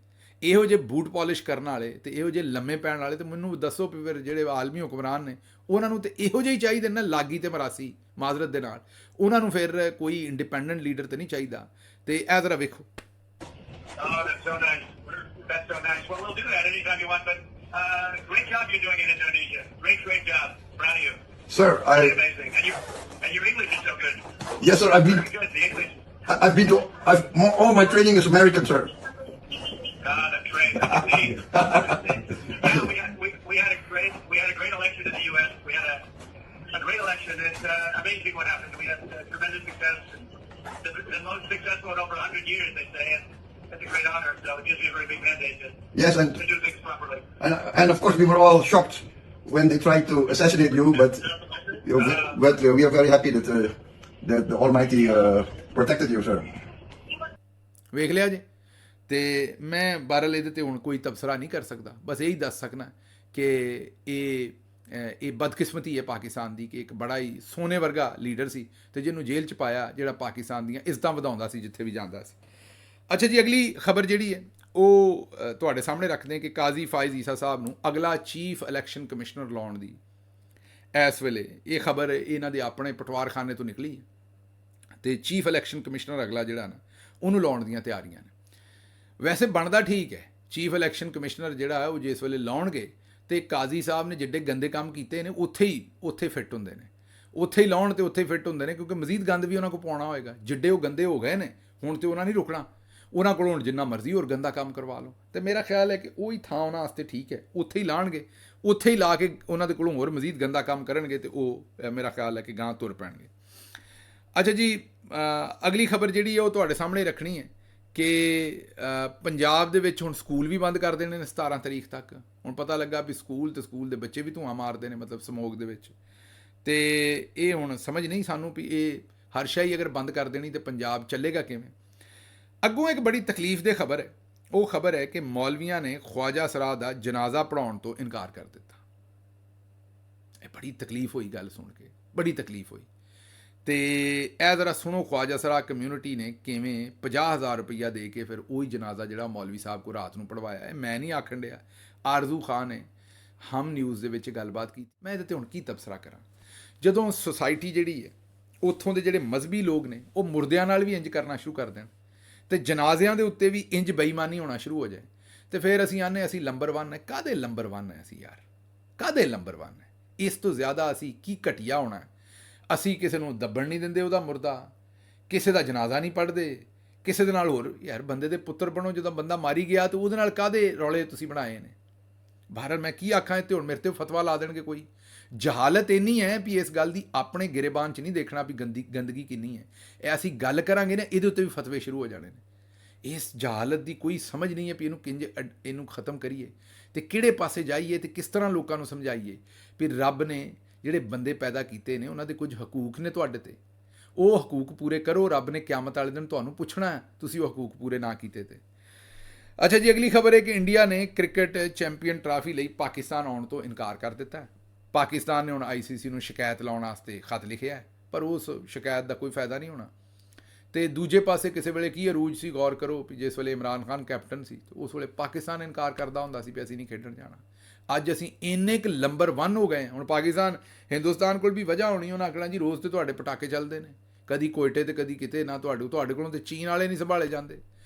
ਇਹੋ ਜਿਹੇ ਬੂਟ ਪਾਲਿਸ਼ ਕਰਨ ਵਾਲੇ ਤੇ ਇਹੋ ਜਿਹੇ ਲੰਮੇ ਪੈਣ ਵਾਲੇ, ਤੇ ਮੈਨੂੰ ਦੱਸੋ ਵੀ ਫਿਰ ਜਿਹੜੇ ਆਲਮੀ ਹੁਕਮਰਾਨ ਨੇ ਉਹਨਾਂ ਨੂੰ ਤੇ ਇਹੋ ਜਿਹੇ ਹੀ ਚਾਹੀਦੇ ਨਾ, ਲਾਗੀ ਤੇ ਮਰਾਸੀ ਮਾਜ਼ਰਤ ਦੇ ਨਾਲ, ਉਹਨਾਂ ਨੂੰ ਫਿਰ ਕੋਈ ਇੰਡੀਪੈਂਡੈਂਟ ਲੀਡਰ ਤੇ ਨਹੀਂ ਚਾਹੀਦਾ। ਤੇ ਇਹ ਜ਼ਰਾ ਵੇਖੋ। Oh, that's so nice. That's so nice. Well, we'll do that anytime you want, but great job you're doing in Indonesia. Great job. Proud of you. Sir, Really amazing. And your English is so good. yes, sir. Very good, the English. All my training is American, sir. That's great. Indeed. Yeah, we had a great election in the U.S. We had a great election. It's amazing what happened. We had tremendous success. The most successful in over 100 years, they say, and it's a great honor. So it gives you a very big mandate Yes, to do things properly. and of course we were all shocked when they tried to assassinate you, but we are very happy that the Almighty protected you, sir. ਵੇਖ ਲਿਆ ਜੀ। ਤੇ ਮੈਂ ਬਹਰਹਾਲ ਇਹਦੇ ਤੇ ਹੁਣ ਕੋਈ ਤਬਸਰਾ ਨਹੀਂ ਕਰ ਸਕਦਾ, ਬਸ ਇਹੀ ਦੱਸ ਸਕਣਾ ਕਿ ਇਹ ਬਦਕਿਸਮਤੀ ਹੈ ਪਾਕਿਸਤਾਨ ਦੀ ਕਿ ਇੱਕ ਬੜਾ ਹੀ ਸੋਨੇ ਵਰਗਾ ਲੀਡਰ ਸੀ ਤੇ ਜਿਹਨੂੰ ਜੇਲ੍ਹ 'ਚ ਪਾਇਆ, ਜਿਹੜਾ ਪਾਕਿਸਤਾਨ ਦੀਆਂ ਇੱਜ਼ਤਾਂ ਵਧਾਉਂਦਾ ਸੀ ਜਿੱਥੇ ਵੀ ਜਾਂਦਾ ਸੀ। ਅੱਛਾ ਜੀ, ਅਗਲੀ ਖਬਰ ਜਿਹੜੀ ਹੈ ਉਹ ਤੁਹਾਡੇ ਸਾਹਮਣੇ ਰੱਖਦੇ ਹਾਂ ਕਿ ਕਾਜ਼ੀ ਫਾਇਜ਼ ਈਸਾ ਸਾਹਿਬ ਨੂੰ ਅਗਲਾ ਚੀਫ ਇਲੈਕਸ਼ਨ ਕਮਿਸ਼ਨਰ ਲਾਉਣ ਦੀ ਇਸ ਵੇਲੇ ਇਹ ਖਬਰ ਇਹਨਾਂ ਦੇ ਆਪਣੇ ਪਟਵਾਰਖਾਨੇ ਤੋਂ ਨਿਕਲੀ ਹੈ ਤੇ ਚੀਫ ਇਲੈਕਸ਼ਨ ਕਮਿਸ਼ਨਰ ਅਗਲਾ ਜਿਹੜਾ ਨਾ ਉਹਨੂੰ ਲਾਉਣ ਦੀਆਂ ਤਿਆਰੀਆਂ ਨੇ। ਵੈਸੇ ਬਣਦਾ ਠੀਕ ਹੈ, ਚੀਫ ਇਲੈਕਸ਼ਨ ਕਮਿਸ਼ਨਰ ਜਿਹੜਾ ਹੈ ਉਹ ਜਿਸ ਵੇਲੇ ਲਾਉਣਗੇ ਤੇ ਕਾਜ਼ੀ ਸਾਹਿਬ ਨੇ ਜਿੱਡੇ ਗੰਦੇ ਕੰਮ ਕੀਤੇ ਨੇ ਉੱਥੇ ਫਿੱਟ ਹੁੰਦੇ ਨੇ, ਉੱਥੇ ਹੀ ਲਾਉਣ ਤੇ ਉੱਥੇ ਫਿੱਟ ਹੁੰਦੇ ਨੇ, ਕਿਉਂਕਿ ਮਜ਼ੀਦ ਗੰਦ ਵੀ ਉਹਨਾਂ ਕੋਲ ਪਾਉਣਾ ਹੋਏਗਾ। ਜਿੱਡੇ ਉਹ ਗੰਦੇ ਹੋ ਗਏ ਨੇ ਹੁਣ ਤੇ ਉਹਨਾਂ ਨਹੀਂ ਰੁਕਣਾ, ਉਹਨਾਂ ਕੋਲੋਂ ਹੁਣ ਜਿੰਨਾ ਮਰਜ਼ੀ ਹੋਰ ਗੰਦਾ ਕੰਮ ਕਰਵਾ ਲਓ। ਤੇ ਮੇਰਾ ਖਿਆਲ ਹੈ ਕਿ ਉਹੀ ਥਾਂ ਉਹਨਾਂ ਵਾਸਤੇ ਠੀਕ ਹੈ, ਉੱਥੇ ਹੀ ਲਾਣਗੇ, ਉੱਥੇ ਹੀ ਲਾ ਕੇ ਉਹਨਾਂ ਦੇ ਕੋਲੋਂ ਹੋਰ ਮਜ਼ੀਦ ਗੰਦਾ ਕੰਮ ਕਰਨਗੇ ਤੇ ਉਹ ਮੇਰਾ ਖਿਆਲ ਹੈ ਕਿ ਗਾਂ ਤੁਰ ਪੈਣਗੇ। ਅੱਛਾ ਜੀ, ਅਗਲੀ ਖਬਰ ਜਿਹੜੀ ਹੈ ਉਹ ਤੁਹਾਡੇ ਸਾਹਮਣੇ ਰੱਖਣੀ ਹੈ ਕਿ ਪੰਜਾਬ ਦੇ ਵਿੱਚ ਹੁਣ ਸਕੂਲ ਵੀ ਬੰਦ ਕਰ ਦੇਣੇ ਨੇ 17 ਤਰੀਕ ਤੱਕ। ਹੁਣ ਪਤਾ ਲੱਗਾ ਵੀ ਸਕੂਲ ਦੇ ਬੱਚੇ ਵੀ ਧੂੰਆਂ ਮਾਰਦੇ ਨੇ, ਮਤਲਬ ਸਮੋਗ ਦੇ ਵਿੱਚ। ਤੇ ਇਹ ਹੁਣ ਸਮਝ ਨਹੀਂ ਸਾਨੂੰ ਵੀ ਇਹ ਹਰ ਸ਼ਾਈ ਅਗਰ ਬੰਦ ਕਰ ਦੇਣੀ ਤੇ ਪੰਜਾਬ ਚੱਲੇਗਾ ਕਿਵੇਂ। ਅੱਗੋਂ ਇੱਕ ਬੜੀ ਤਕਲੀਫ ਦੇ ਖਬਰ ਹੈ, ਉਹ ਖਬਰ ਹੈ ਕਿ ਮੌਲਵੀਆਂ ਨੇ ਖਵਾਜਾ ਸਰਾ ਦਾ ਜਨਾਜ਼ਾ ਪੜ੍ਹਾਉਣ ਤੋਂ ਇਨਕਾਰ ਕਰ ਦਿੱਤਾ। ਇਹ ਬੜੀ ਤਕਲੀਫ ਹੋਈ ਗੱਲ ਸੁਣ ਕੇ, ਬੜੀ ਤਕਲੀਫ ਹੋਈ। ਤੇ ਇਹ ਜ਼ਰਾ ਸੁਣੋ ਖਵਾਜਾ ਸਰਾ ਕਮਿਊਨਿਟੀ ਨੇ ਕਿਵੇਂ 50,000 ਰੁਪਈਆ ਦੇ ਕੇ ਫਿਰ ਉਹੀ ਜਨਾਜ਼ਾ ਜਿਹੜਾ ਮੌਲਵੀ ਸਾਹਿਬ ਕੋ ਰਾਤ ਨੂੰ ਪੜਵਾਇਆ। ਇਹ ਮੈਂ ਨਹੀਂ ਆਖਣ ਡਿਆ, ਆਰਜ਼ੂ ਖਾਨ ਨੇ ਹਮ ਨਿਊਜ਼ ਦੇ ਵਿੱਚ ਗੱਲਬਾਤ ਕੀਤੀ। ਮੈਂ ਇਹਦੇ 'ਤੇ ਹੁਣ ਕੀ ਤਬਸਰਾ ਕਰਾਂ। ਜਦੋਂ ਸੁਸਾਇਟੀ ਜਿਹੜੀ ਹੈ ਉੱਥੋਂ ਦੇ ਜਿਹੜੇ ਮਜ਼ਹਬੀ ਲੋਕ ਨੇ ਉਹ ਮੁਰਦਿਆਂ ਨਾਲ ਵੀ ਇੰਜ ਕਰਨਾ ਸ਼ੁਰੂ ਕਰ ਦੇਣ ਤੇ ਜਨਾਜ਼ਿਆਂ ਦੇ ਉੱਤੇ ਵੀ ਇੰਜ ਬੇਈਮਾਨੀ ਹੋਣਾ ਸ਼ੁਰੂ ਹੋ ਜਾਏ ਤੇ ਫਿਰ ਅਸੀਂ ਆਨੇ ਅਸੀਂ ਨੰਬਰ 1 ਹੈ। ਕਾਹਦੇ ਨੰਬਰ 1 ਹੈ ਅਸੀਂ ਯਾਰ, ਕਾਹਦੇ ਨੰਬਰ 1 ਹੈ? ਇਸ ਤੋਂ ਜ਼ਿਆਦਾ ਅਸੀਂ ਕੀ ਘਟੀਆ ਹੋਣਾ? ਅਸੀਂ ਕਿਸੇ ਨੂੰ ਦੱਬਣ ਨਹੀਂ ਦਿੰਦੇ ਉਹਦਾ ਮੁਰਦਾ, ਕਿਸੇ ਦਾ ਜਨਾਜ਼ਾ ਨਹੀਂ ਪੜ੍ਹਦੇ, ਕਿਸੇ ਦੇ ਨਾਲ ਹੋਰ ਯਾਰ ਬੰਦੇ ਦੇ ਪੁੱਤਰ ਬਣੋ। ਜਦੋਂ ਬੰਦਾ ਮਾਰੀ ਗਿਆ ਤਾਂ ਉਹਦੇ ਨਾਲ ਕਾਹਦੇ ਰੌਲੇ ਤੁਸੀਂ ਬਣਾਏ ਨੇ? ਭਾਰਤ ਮੈਂ ਕੀ ਆਖਾਂ ਤੇ ਹੁਣ ਮੇਰੇ ਤੇ ਫਤਵਾ ਲਾ ਦੇਣਗੇ ਕੋਈ। ਜਹਾਲਤ ਇੰਨੀ ਹੈ ਵੀ ਇਸ ਗੱਲ ਦੀ ਆਪਣੇ ਗਿਰੇਬਾਨ 'ਚ ਨਹੀਂ ਦੇਖਣਾ ਵੀ ਗੰਦਗੀ ਕਿੰਨੀ ਹੈ। ਇਹ ਅਸੀਂ ਗੱਲ ਕਰਾਂਗੇ ਨਾ ਇਹਦੇ ਉੱਤੇ ਵੀ ਫਤਵੇ ਸ਼ੁਰੂ ਹੋ ਜਾਣੇ ਨੇ। ਇਸ ਜਹਾਲਤ ਦੀ ਕੋਈ ਸਮਝ ਨਹੀਂ ਹੈ ਵੀ ਇਹਨੂੰ ਖਤਮ ਕਰੀਏ ਤੇ ਕਿਹੜੇ ਪਾਸੇ ਜਾਈਏ ਤੇ ਕਿਸ ਤਰ੍ਹਾਂ ਲੋਕਾਂ ਨੂੰ ਸਮਝਾਈਏ ਵੀ ਰੱਬ ਨੇ ਜਿਹੜੇ ਬੰਦੇ ਪੈਦਾ ਕੀਤੇ ਨੇ ਉਹਨਾਂ ਦੇ ਕੁਝ ਹਕੂਕ ਨੇ ਤੁਹਾਡੇ ਤੇ, ਉਹ ਹਕੂਕ ਪੂਰੇ ਕਰੋ। ਰੱਬ ਨੇ ਕਿਆਮਤ ਵਾਲੇ ਦਿਨ ਤੁਹਾਨੂੰ ਪੁੱਛਣਾ ਹੈ ਤੁਸੀਂ ਉਹ ਹਕੂਕ ਪੂਰੇ ਨਾ ਕੀਤੇ ਤੇ। ਅੱਛਾ ਜੀ, ਅਗਲੀ ਖਬਰ ਹੈ ਕਿ ਇੰਡੀਆ ਨੇ ਕ੍ਰਿਕਟ ਚੈਂਪੀਅਨ ਟਰਾਫੀ ਲਈ ਪਾਕਿਸਤਾਨ ਆਉਣ ਤੋਂ ਇਨਕਾਰ ਕਰ ਦਿੱਤਾ ਹੈ। ਪਾਕਿਸਤਾਨ ਨੇ ਹੁਣ ICC ਨੂੰ ਸ਼ਿਕਾਇਤ ਲਾਉਣ ਵਾਸਤੇ ਖਤ ਲਿਖਿਆ ਹੈ, ਪਰ ਉਸ ਸ਼ਿਕਾਇਤ ਦਾ ਕੋਈ ਫਾਇਦਾ ਨਹੀਂ ਹੋਣਾ। ਤੇ ਦੂਜੇ ਪਾਸੇ ਕਿਸੇ ਵੇਲੇ ਕੀ ਅਰੂਜ ਸੀ, ਗੌਰ ਕਰੋ ਵੀ ਜਿਸ ਵੇਲੇ ਇਮਰਾਨ ਖਾਨ ਕੈਪਟਨ ਸੀ ਤੇ ਉਸ ਵੇਲੇ ਪਾਕਿਸਤਾਨ ਇਨਕਾਰ ਕਰਦਾ ਹੁੰਦਾ ਸੀ ਵੀ ਅਸੀਂ ਨਹੀਂ ਖੇਡਣ ਜਾਣਾ। ਅੱਜ ਅਸੀਂ ਇੰਨੇ ਕੁ ਨੰਬਰ 1 ਹੋ ਗਏ। ਹੁਣ ਪਾਕਿਸਤਾਨ ਹਿੰਦੁਸਤਾਨ ਕੋਲ ਵੀ ਵਜ੍ਹਾ ਹੋਣੀ, ਉਹਨਾਂ ਆਖਣਾ ਜੀ ਰੋਜ਼ ਤੇ ਤੁਹਾਡੇ ਪਟਾਕੇ ਚੱਲਦੇ ਨੇ, ਕਦੀ ਕੋਇਟੇ ਤੇ ਕਦੀ ਕਿਤੇ ਨਾ, ਤੁਹਾਡੇ ਕੋਲੋਂ ਤੇ ਚੀਨ ਵਾਲੇ ਨਹੀਂ ਸੰਭਾਲੇ ਜਾਂਦੇ।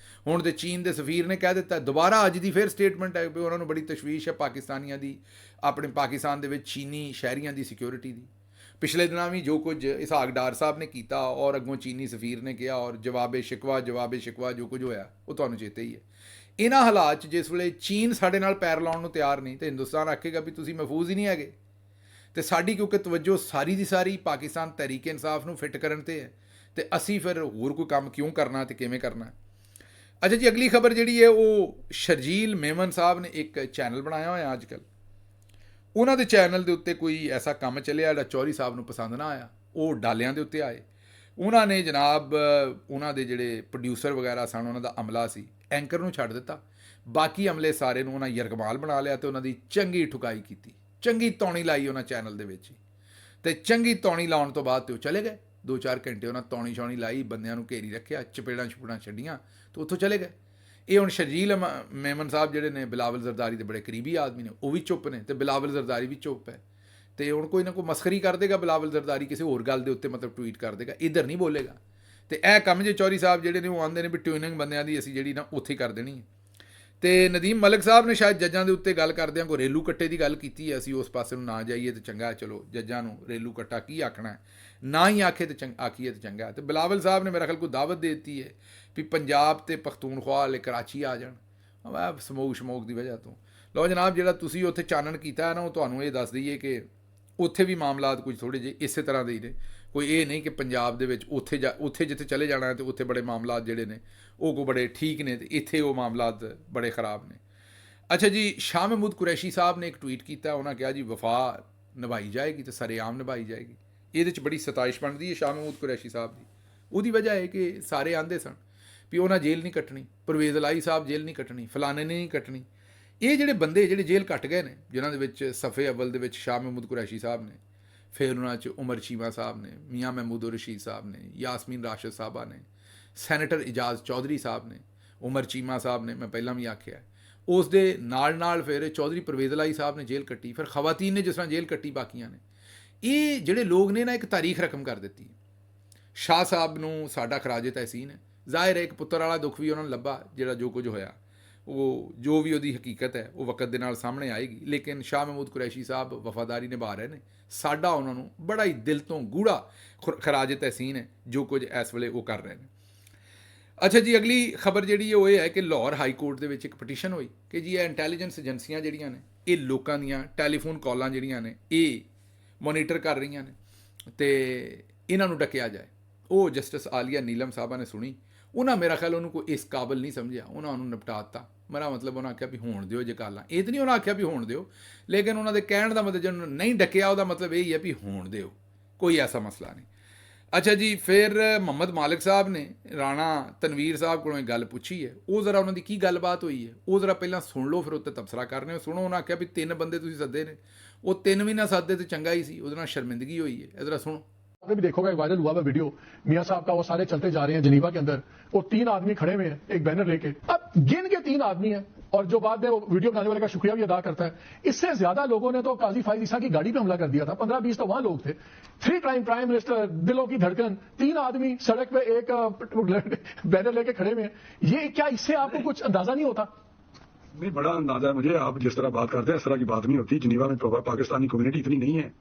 ਹੁਣ ਤੇ ਚੀਨ ਦੇ ਸਫੀਰ ਨੇ ਕਹਿ ਦਿੱਤਾ ਦੁਬਾਰਾ, ਅੱਜ ਦੀ ਫਿਰ ਸਟੇਟਮੈਂਟ ਹੈ ਵੀ ਉਹਨਾਂ ਨੂੰ ਬੜੀ ਤਸ਼ਵੀਸ਼ ਹੈ ਪਾਕਿਸਤਾਨੀਆਂ ਦੀ, ਆਪਣੇ ਪਾਕਿਸਤਾਨ ਦੇ ਵਿੱਚ ਚੀਨੀ ਸ਼ਹਿਰੀਆਂ ਦੀ ਸਿਕਿਉਰਿਟੀ ਦੀ। ਪਿਛਲੇ ਦਿਨਾਂ ਵੀ ਜੋ ਕੁਝ ਇਸਾਕ ਡਾਰ ਸਾਹਿਬ ਨੇ ਕੀਤਾ ਔਰ ਅੱਗੋਂ ਚੀਨੀ ਸਫੀਰ ਨੇ ਕਿਹਾ ਔਰ ਜਵਾਬੇ ਸ਼ਿਕਵਾ ਜੋ ਕੁਝ ਹੋਇਆ ਉਹ ਤੁਹਾਨੂੰ ਚੇਤੇ ਹੀ ਹੈ। ਇਹਨਾਂ ਹਾਲਾਤ 'ਚ ਜਿਸ ਵੇਲੇ ਚੀਨ ਸਾਡੇ ਨਾਲ ਪੈਰ ਲਾਉਣ ਨੂੰ ਤਿਆਰ ਨਹੀਂ ਤੇ ਹਿੰਦੁਸਤਾਨ ਆਖੇਗਾ ਵੀ ਤੁਸੀਂ ਮਹਿਫੂਜ਼ ਹੀ ਨਹੀਂ ਹੈਗੇ। ਤੇ ਸਾਡੀ ਕਿਉਂਕਿ ਤਵੱਜੋ ਸਾਰੀ ਦੀ ਸਾਰੀ ਪਾਕਿਸਤਾਨ ਤਹਿਰੀਕ ਇਨਸਾਫ ਨੂੰ ਫਿੱਟ ਕਰਨ 'ਤੇ ਹੈ ਤੇ ਅਸੀਂ ਫਿਰ ਹੋਰ ਕੋਈ ਕੰਮ ਕਿਉਂ ਕਰਨਾ ਤੇ ਕਿਵੇਂ ਕਰਨਾ। ਅੱਛਾ ਜੀ, ਅਗਲੀ ਖਬਰ ਜਿਹੜੀ ਹੈ ਉਹ ਸ਼ਰਜੀਲ ਮੇਮਨ ਸਾਹਿਬ ਨੇ ਇੱਕ ਚੈਨਲ ਬਣਾਇਆ ਹੋਇਆ ਅੱਜ ਕੱਲ੍ਹ, ਉਹਨਾਂ ਦੇ ਚੈਨਲ ਦੇ ਉੱਤੇ ਕੋਈ ਐਸਾ ਕੰਮ ਚੱਲਿਆ ਜਿਹੜਾ ਚੌਧਰੀ ਸਾਹਿਬ ਨੂੰ ਪਸੰਦ ਨਾ ਆਇਆ, ਉਹ ਡਾਲਿਆਂ ਦੇ ਉੱਤੇ ਆਏ। ਉਹਨਾਂ ਨੇ ਜਨਾਬ ਉਹਨਾਂ ਦੇ ਜਿਹੜੇ ਪ੍ਰੋਡਿਊਸਰ ਵਗੈਰਾ ਸਨ, ਉਹਨਾਂ ਦਾ ਅਮਲਾ ਸੀ, ਐਂਕਰ ਨੂੰ ਛੱਡ ਦਿੱਤਾ। ਬਾਕੀ ਅਮਲੇ ਸਾਰੇ ਨੂੰ ਉਹਨਾਂ ਯਰਗਮਾਲ ਬਣਾ ਲਿਆ ਤੇ ਉਹਨਾਂ ਦੀ ਚੰਗੀ ਠੁਕਾਈ ਕੀਤੀ, ਚੰਗੀ ਤੌਣੀ ਲਾਈ ਉਹਨਾਂ ਚੈਨਲ ਦੇ ਵਿੱਚ ਹੀ। ਤੇ ਚੰਗੀ ਤੌਣੀ ਲਾਉਣ ਤੋਂ ਬਾਅਦ ਤੇ ਉਹ ਚਲੇ ਗਏ। 2-4 ਘੰਟੇ ਉਹਨਾਂ ਤੌਣੀ ਛੌਣੀ ਲਾਈ, ਬੰਦਿਆਂ ਨੂੰ ਘੇਰੀ ਰੱਖਿਆ, ਚਪੇੜਾਂ ਛੁਪੜਾਂ ਛੱਡੀਆਂ ਤੇ ਉੱਥੋਂ ਚਲੇ ਗਏ। ਇਹ ਹੁਣ ਸ਼ਰਜੀਲ ਮੇਮਨ ਸਾਹਿਬ ਜਿਹੜੇ ਨੇ ਬਿਲਾਵਲ ਜ਼ਰਦਾਰੀ ਦੇ ਬੜੇ ਕਰੀਬੀ ਆਦਮੀ ਨੇ, ਉਹ ਵੀ ਚੁੱਪ ਨੇ ਤੇ ਬਿਲਾਵਲ ਜ਼ਰਦਾਰੀ ਵੀ ਚੁੱਪ ਹੈ। ਤੇ ਹੁਣ ਕੋਈ ਨਾ ਕੋਈ ਮਸਖਰੀ ਕਰ ਦੇਗਾ ਬਿਲਾਵਲ ਜ਼ਰਦਾਰੀ, ਕਿਸੇ ਹੋਰ ਗੱਲ ਦੇ ਉੱਤੇ ਮਤਲਬ ਟਵੀਟ ਕਰ ਦੇਗਾ, ਇੱਧਰ ਨਹੀਂ ਬੋਲੇਗਾ। ਤੇ ਇਹ ਕੰਮ ਜੇ ਚੌਧਰੀ ਸਾਹਿਬ ਜਿਹੜੇ ਨੇ ਉਹ ਆਉਂਦੇ ਨੇ ਵੀ ਟਿਊਨਿੰਗ ਬੰਦਿਆਂ ਦੀ ਅਸੀਂ ਜਿਹੜੀ ਨਾ ਉੱਥੇ ਕਰ ਦੇਣੀ ਹੈ। ਤੇ ਨਦੀਮ ਮਲਿਕ ਸਾਹਿਬ ਨੇ ਸ਼ਾਇਦ ਜੱਜਾਂ ਦੇ ਉੱਤੇ ਗੱਲ ਕਰਦਿਆਂ ਕੋਈ ਰੇਲੂ ਕੱਟੇ ਦੀ ਗੱਲ ਕੀਤੀ ਹੈ। ਅਸੀਂ ਉਸ ਪਾਸੇ ਨੂੰ ਨਾ ਜਾਈਏ ਤੇ ਚੰਗਾ, ਚਲੋ ਜੱਜਾਂ ਨੂੰ ਰੇਲੂ ਕੱਟਾ ਕੀ ਆਖਣਾ, ਨਾ ਹੀ ਆਖੇ ਤੇ ਆਖੀਏ ਤੇ ਚੰਗਾ। ਤੇ ਬਿਲਾਵਲ ਸਾਹਿਬ ਨੇ ਮੇਰਾ ਖਿਆਲ ਕੋਈ ਦਾਵਤ ਦੇ ਦਿੱਤੀ ਹੈ ਵੀ ਪੰਜਾਬ ਤੇ ਪਖਤੂਨਖਵਾ ਵਾਲੇ ਕਰਾਚੀ ਆ ਜਾਣ ਸਮੋਕ ਦੀ ਵਜ੍ਹਾ ਤੋਂ। ਲਓ ਜਨਾਬ, ਜਿਹੜਾ ਤੁਸੀਂ ਉੱਥੇ ਚਾਨਣ ਕੀਤਾ ਹੈ ਨਾ, ਉਹ ਤੁਹਾਨੂੰ ਇਹ ਦੱਸ ਦਈਏ ਕਿ ਉੱਥੇ ਵੀ ਮਾਮਲਾਤ ਕੁਝ ਥੋੜ੍ਹੇ ਜਿਹੇ ਇਸੇ ਤਰ੍ਹਾਂ ਦੇ ਹੀ ਨੇ। ਕੋਈ ਇਹ ਨਹੀਂ ਕਿ ਪੰਜਾਬ ਦੇ ਵਿੱਚ ਉੱਥੇ ਜਿੱਥੇ ਚਲੇ ਜਾਣਾ ਹੈ ਤੇ ਉੱਥੇ ਬੜੇ ਮਾਮਲਾਤ ਜਿਹੜੇ ਨੇ ਉਹ ਕੋ ਬੜੇ ਠੀਕ ਨੇ ਤੇ ਇੱਥੇ ਉਹ ਮਾਮਲਾਤ ਬੜੇ ਖਰਾਬ ਨੇ। ਅੱਛਾ ਜੀ, ਸ਼ਾਹ ਮਹਿਮੂਦ ਕੁਰੈਸ਼ੀ ਸਾਹਿਬ ਨੇ ਇੱਕ ਟਵੀਟ ਕੀਤਾ। ਉਹਨਾਂ ਕਿਹਾ ਜੀ ਵਫਾ ਨਿਭਾਈ ਜਾਏਗੀ ਤੇ ਸਰੇਆਮ ਨਿਭਾਈ ਜਾਏਗੀ। ਇਹਦੇ 'ਚ ਬੜੀ ਸਤਾਇਸ਼ ਬਣਦੀ ਹੈ ਸ਼ਾਹ ਮਹਿਮੂਦ ਕੁਰੈਸ਼ੀ ਸਾਹਿਬ ਦੀ। ਉਹਦੀ ਵਜ੍ਹਾ ਹੈ ਕਿ ਸਾਰੇ ਆਂਦੇ ਸਨ ਵੀ ਉਹਨਾਂ ਜੇਲ੍ਹ ਨਹੀਂ ਕੱਟਣੀ, ਪਰਵੇਜ਼ ਇਲਾਹੀ ਸਾਹਿਬ ਜੇਲ੍ਹ ਨਹੀਂ ਕੱਟਣੀ, ਫਲਾਣੇ ਨੇ ਨਹੀਂ ਕੱਟਣੀ। ਇਹ ਜਿਹੜੇ ਬੰਦੇ ਜਿਹੜੇ ਜੇਲ੍ਹ ਕੱਟ ਗਏ ਨੇ, ਜਿਨ੍ਹਾਂ ਦੇ ਵਿੱਚ ਸਫੇ ਅਵਲ ਦੇ ਵਿੱਚ ਸ਼ਾਹ ਮਹਿਮੂਦ ਕੁਰੈਸ਼ੀ ਸਾਹਿਬ ਨੇ, ਫਿਰ ਉਹਨਾਂ 'ਚ ਉਮਰ ਚੀਮਾ ਸਾਹਿਬ ਨੇ, ਮੀਆਂ ਮਹਿਮੂਦ ਰਸ਼ੀਦ ਸਾਹਿਬ ਨੇ, ਯਾਸਮੀਨ ਰਾਸ਼ਦ ਸਾਹਿਬਾ ਨੇ, ਸੈਨੇਟਰ ਇਜਾਜ਼ ਚੌਧਰੀ ਸਾਹਿਬ ਨੇ, ਉਮਰ ਚੀਮਾ ਸਾਹਿਬ ਨੇ, ਮੈਂ ਪਹਿਲਾਂ ਵੀ ਆਖਿਆ। ਉਸ ਦੇ ਨਾਲ ਫਿਰ ਚੌਧਰੀ ਪਰਵੇਜ਼ ਇਲਾਹੀ ਸਾਹਿਬ ਨੇ ਜੇਲ੍ਹ ਕੱਟੀ, ਫਿਰ ਖਵਾਤੀਨ ਨੇ ਜਿਸ ਤਰ੍ਹਾਂ ਜੇਲ੍ਹ ਕੱਟੀ ਬਾਕੀਆਂ ਨੇ। ਇਹ ਜਿਹੜੇ ਲੋਕ ਨੇ ਨਾ ਇੱਕ ਤਾਰੀਖ ਰਕਮ ਕਰ ਦਿੱਤੀ। ਸ਼ਾਹ ਸਾਹਿਬ ਨੂੰ ਸਾਡਾ ਖਰਾਜ ਤਹਿਸੀਨ ਹੈ। ਜ਼ਾਹਿਰ ਹੈ ਇੱਕ ਪੁੱਤਰ ਵਾਲਾ ਦੁੱਖ ਵੀ ਉਹਨਾਂ ਨੂੰ ਲੱਭਾ, ਜਿਹੜਾ ਜੋ ਕੁਝ ਹੋਇਆ ਉਹ ਜੋ ਵੀ ਉਹਦੀ ਹਕੀਕਤ ਹੈ ਉਹ ਵਕਤ ਦੇ ਨਾਲ ਸਾਹਮਣੇ ਆਏਗੀ। ਲੇਕਿਨ ਸ਼ਾਹ ਮਹਿਮੂਦ ਕੁਰੈਸ਼ੀ ਸਾਹਿਬ ਵਫਾਦਾਰੀ ਨਿਭਾ ਰਹੇ ਨੇ। ਸਾਡਾ ਉਹਨਾਂ ਨੂੰ ਬੜਾ ਹੀ ਦਿਲ ਤੋਂ ਗੂੜਾ ਖਰਾਜ ਤਹਿਸੀਨ ਹੈ ਜੋ ਕੁਝ ਇਸ ਵੇਲੇ ਉਹ ਕਰ ਰਹੇ ਨੇ। ਅੱਛਾ ਜੀ, ਅਗਲੀ ਖਬਰ ਜਿਹੜੀ ਹੈ ਉਹ ਇਹ ਹੈ ਕਿ ਲਾਹੌਰ ਹਾਈ ਕੋਰਟ ਦੇ ਵਿੱਚ ਇੱਕ ਪਟੀਸ਼ਨ ਹੋਈ ਕਿ ਜੀ ਇਹ ਇੰਟੈਲੀਜੈਂਸ ਏਜੰਸੀਆਂ ਜਿਹੜੀਆਂ ਨੇ ਇਹ ਲੋਕਾਂ ਦੀਆਂ ਟੈਲੀਫੋਨ ਕਾਲਾਂ ਜਿਹੜੀਆਂ ਨੇ ਇਹ ਮੋਨੀਟਰ ਕਰ ਰਹੀਆਂ ਨੇ ਤੇ ਇਹਨਾਂ ਨੂੰ ਡੱਕਿਆ ਜਾਏ। ਉਹ ਜਸਟਿਸ ਆਲੀਆ ਨੀਲਮ ਸਾਹਿਬਾਂ ਨੇ ਸੁਣੀ। ਉਹਨਾਂ ਮੇਰਾ ਖਿਆਲ ਉਹਨੂੰ ਕੋਈ ਇਸ ਕਾਬਲ ਨਹੀਂ ਸਮਝਿਆ, ਉਹਨਾਂ ਉਹਨੂੰ ਨਿਪਟਾ ਦਿੱਤਾ। ਮੇਰਾ ਮਤਲਬ ਉਹਨਾਂ ਆਖਿਆ ਵੀ ਹੋਣ ਦਿਓ ਜੇ ਕਾਲਾਂ। ਇਹ ਤਾਂ ਨਹੀਂ ਉਹਨਾਂ ਆਖਿਆ ਵੀ ਹੋਣ ਦਿਓ, ਲੇਕਿਨ ਉਹਨਾਂ ਦੇ ਕਹਿਣ ਦਾ ਮਤਲਬ ਜਿਹਨੂੰ ਨਹੀਂ ਡੱਕਿਆ ਉਹਦਾ ਮਤਲਬ ਇਹ ਹੀ ਹੈ ਵੀ ਹੋਣ ਦਿਓ, ਕੋਈ ਐਸਾ ਮਸਲਾ ਨਹੀਂ। ਅੱਛਾ ਜੀ, ਫਿਰ ਮੁਹੰਮਦ ਮਾਲਿਕ ਸਾਹਿਬ ਨੇ ਰਾਣਾ ਤਨਵੀਰ ਸਾਹਿਬ ਕੋਲੋਂ ਇਹ ਗੱਲ ਪੁੱਛੀ ਹੈ। ਉਹ ਜ਼ਰਾ ਉਹਨਾਂ ਦੀ ਕੀ ਗੱਲਬਾਤ ਹੋਈ ਹੈ ਉਹ ਜ਼ਰਾ ਪਹਿਲਾਂ ਸੁਣ ਲਓ, ਫਿਰ ਉੱਤੇ ਤਬਸਰਾ ਕਰਨੇ। ਸੁਣੋ, ਉਹਨਾਂ ਆਖਿਆ ਵੀ 3 ਬੰਦੇ ਤੁਸੀਂ ਸੱਦੇ ਨੇ, ਉਹ 3 ਵੀ ਨਾ ਸੱਦੇ ਤੇ ਚੰਗਾ ਹੀ ਸੀ, ਉਹਦੇ ਨਾਲ ਸ਼ਰਮਿੰਦਗੀ होई है। इधर सुनो, आपने भी देखोगे वायरल हुआ हुआ वीडियो, मियां साहब का वो सारे चलते जा रहे हैं जनीवा के अंदर, वो 3 आदमी खड़े हुए हैं एक बैनर लेके। अब गिन के 3 आदमी हैं और जो बाद में वो वीडियो बनाने वाले का शुक्रिया भी अदा करता है। इससे ज्यादा लोगों ने तो काजी फाइज ईसा की गाड़ी पे हमला कर दिया था। 15-20 तो वहां लोग थे। 3 टाइम प्राइम मिनिस्टर, दिलों की धड़कन, 3 आदमी सड़क पे एक बैनर लेके खड़े हुए हैं। ये क्या, इससे आपको कुछ अंदाजा नहीं होता? नहीं, बड़ा अंदाजा है मुझे। आप जिस तरह बात करते हैं इस तरह की बात नहीं होती। जिनीवा में पाकिस्तानी कम्युनिटी इतनी नहीं है।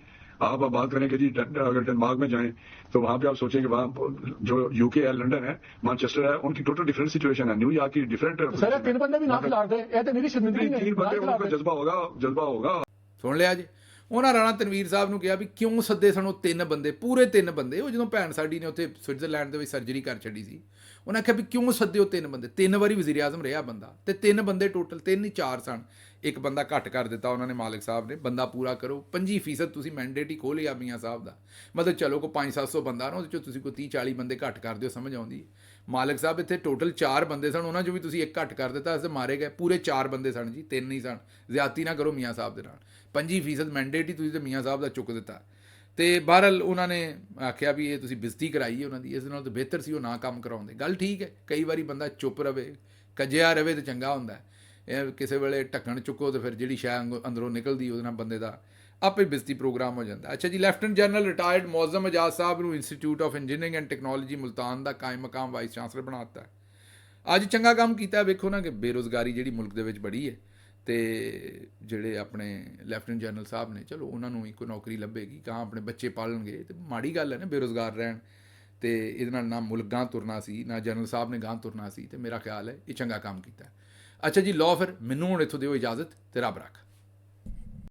आप बात करें कि जी अगर डेनमार्क में जाएं तो वहां पे आप सोचें कि वहां जो यूके है, लंदन है, मैनचेस्टर है, उनकी टोटल डिफरेंट सिचुएशन है। न्यूयॉर्क की डिफरेंट। सर 3 बंदे भी ना खिला दे, ये तो मेरी शर्मिंदगी है। 3 बंदे को जज्बा होगा। ਸੁਣ ਲਿਆ ਜੀ। ਉਹਨਾਂ ਰਾਣਾ ਤਨਵੀਰ ਸਾਹਿਬ ਨੂੰ ਕਿਹਾ ਵੀ ਕਿਉਂ ਸੱਦੇ ਸਨ ਉਹ 3 ਬੰਦੇ, ਪੂਰੇ 3 ਬੰਦੇ। ਉਹ ਜਦੋਂ ਭੈਣ ਸਾਡੀ ਨੇ ਉੱਥੇ ਸਵਿਟਜ਼ਰਲੈਂਡ ਦੇ ਵਿੱਚ ਸਰਜਰੀ ਕਰ ਛੱਡੀ ਸੀ, ਉਹਨਾਂ ਆਖਿਆ ਵੀ ਕਿਉਂ ਸੱਦੇ ਉਹ 3 ਬੰਦੇ। 3 ਵਾਰੀ ਵਜ਼ੀਰ ਆਜ਼ਮ ਰਿਹਾ ਬੰਦਾ ਤੇ 3 ਬੰਦੇ ਟੋਟਲ, 3 ਨਹੀਂ 4 ਸਨ। ਇੱਕ ਬੰਦਾ ਘੱਟ ਕਰ ਦਿੱਤਾ ਉਹਨਾਂ ਨੇ, ਮਾਲਿਕ ਸਾਹਿਬ ਨੇ। ਬੰਦਾ ਪੂਰਾ ਕਰੋ। 25% ਤੁਸੀਂ ਮੈਂਡੇਟ ਹੀ ਖੋਹ ਲਿਆ ਮੀਆਂ ਸਾਹਿਬ ਦਾ। ਮਤਲਬ ਚਲੋ ਕੋਈ 500-700 ਬੰਦਾ ਨਾ, ਉਹਦੇ 'ਚੋਂ ਤੁਸੀਂ ਕੋਈ 30-40 ਬੰਦੇ ਘੱਟ ਕਰ ਦਿਓ, ਸਮਝ ਆਉਂਦੀ। ਮਾਲਿਕ ਸਾਹਿਬ ਇੱਥੇ ਟੋਟਲ 4 ਬੰਦੇ ਸਨ, ਉਹਨਾਂ 'ਚੋਂ ਵੀ ਤੁਸੀਂ 1 ਘੱਟ ਕਰ ਦਿੱਤਾ, ਅਸੀਂ ਮਾਰੇ ਗਏ। ਪੂਰੇ 4 ਬੰਦੇ ਸਨ ਜੀ, 3 ਨਹੀਂ ਸਨ। ਜ਼ਿਆਦਤੀ ਨਾ ਕਰੋ ਮੀਆਂ ਸਾਹਿਬ ਦੇ ਨਾਲ। 25% ਮੈਂਡੇਟ ਹੀ ਤੁਸੀਂ ਤੇ ਮੀਆਂ ਸਾਹਿਬ ਦਾ ਚੁੱਕ ਦਿੱਤਾ। ਤੇ ਬਹਰਹਾਲ ਉਹਨਾਂ ਨੇ ਆਖਿਆ ਵੀ ਇਹ ਤੁਸੀਂ ਬੇਇੱਜ਼ਤੀ ਕਰਾਈ ਹੈ ਉਹਨਾਂ ਦੀ, ਇਸ ਨਾਲ ਤਾਂ ਬਿਹਤਰ ਸੀ ਉਹ ਨਾ ਕੰਮ ਕਰਾਉਂਦੇ। ਗੱਲ ਠੀਕ ਹੈ, ਕਈ ਵਾਰੀ ਬੰਦਾ ਚੁੱਪ ਰਵੇ, ਕੱਜਿਆ ਰਵੇ ਤਾਂ ਚੰਗਾ ਹੁੰਦਾ। ਇਹ ਕਿਸੇ ਵੇਲੇ ਢੱਕਣ ਚੁੱਕੋ ਤਾਂ ਫਿਰ ਜਿਹੜੀ ਸ਼ੈ ਅੰਦਰੋਂ ਨਿਕਲਦੀ ਉਹਦੇ ਨਾਲ ਬੰਦੇ ਦਾ ਆਪੇ ਬੇਇੱਜ਼ਤੀ ਪ੍ਰੋਗਰਾਮ ਹੋ ਜਾਂਦਾ। ਅੱਛਾ ਜੀ, lieutenant general retired Moazzam Ejaz ਸਾਹਿਬ ਨੂੰ institute of engineering and technology Multan ਦਾ ਕਾਇਮ ਮਕਾਮ ਵਾਈਸ ਚਾਂਸਲਰ ਬਣਾ ਦਿੱਤਾ। ਅੱਜ ਚੰਗਾ ਕੰਮ ਕੀਤਾ। ਵੇਖੋ ਨਾ ਕਿ ਬੇਰੁਜ਼ਗਾਰੀ ਜਿਹੜੀ ਮੁਲਕ ਦੇ ਵਿੱਚ ਬੜੀ ਹੈ ਤੇ ਜਿਹੜੇ ਆਪਣੇ ਲੈਫਟੀਨੈਂਟ ਜਨਰਲ ਸਾਹਿਬ ਨੇ, ਚਲੋ ਉਹਨਾਂ ਨੂੰ ਇੱਕ ਨੌਕਰੀ ਲੱਭੇਗੀ, ਕਾਂ ਆਪਣੇ ਬੱਚੇ ਪਾਲਣਗੇ। ਤੇ ਮਾੜੀ ਗੱਲ ਹੈ ਨਾ ਬੇਰੁਜ਼ਗਾਰ ਰਹਿਣ। ਤੇ ਇਹਦੇ ਨਾਲ ਨਾ ਮੁਲਕ ਗਾਂਹ ਤੁਰਨਾ ਸੀ, ਨਾ ਜਨਰਲ ਸਾਹਿਬ ਨੇ ਗਾਂਹ ਤੁਰਨਾ ਸੀ। ਤੇ ਮੇਰਾ ਖਿਆਲ ਹੈ ਇਹ ਚੰਗਾ ਕੰਮ ਕੀਤਾ। ਅੱਛਾ ਜੀ, ਲਓ ਫਿਰ ਮੈਨੂੰ ਹੁਣ ਇੱਥੋਂ ਦਿਓ ਇਜਾਜ਼ਤ ਤੇ ਰੱਬ ਰੱਖ।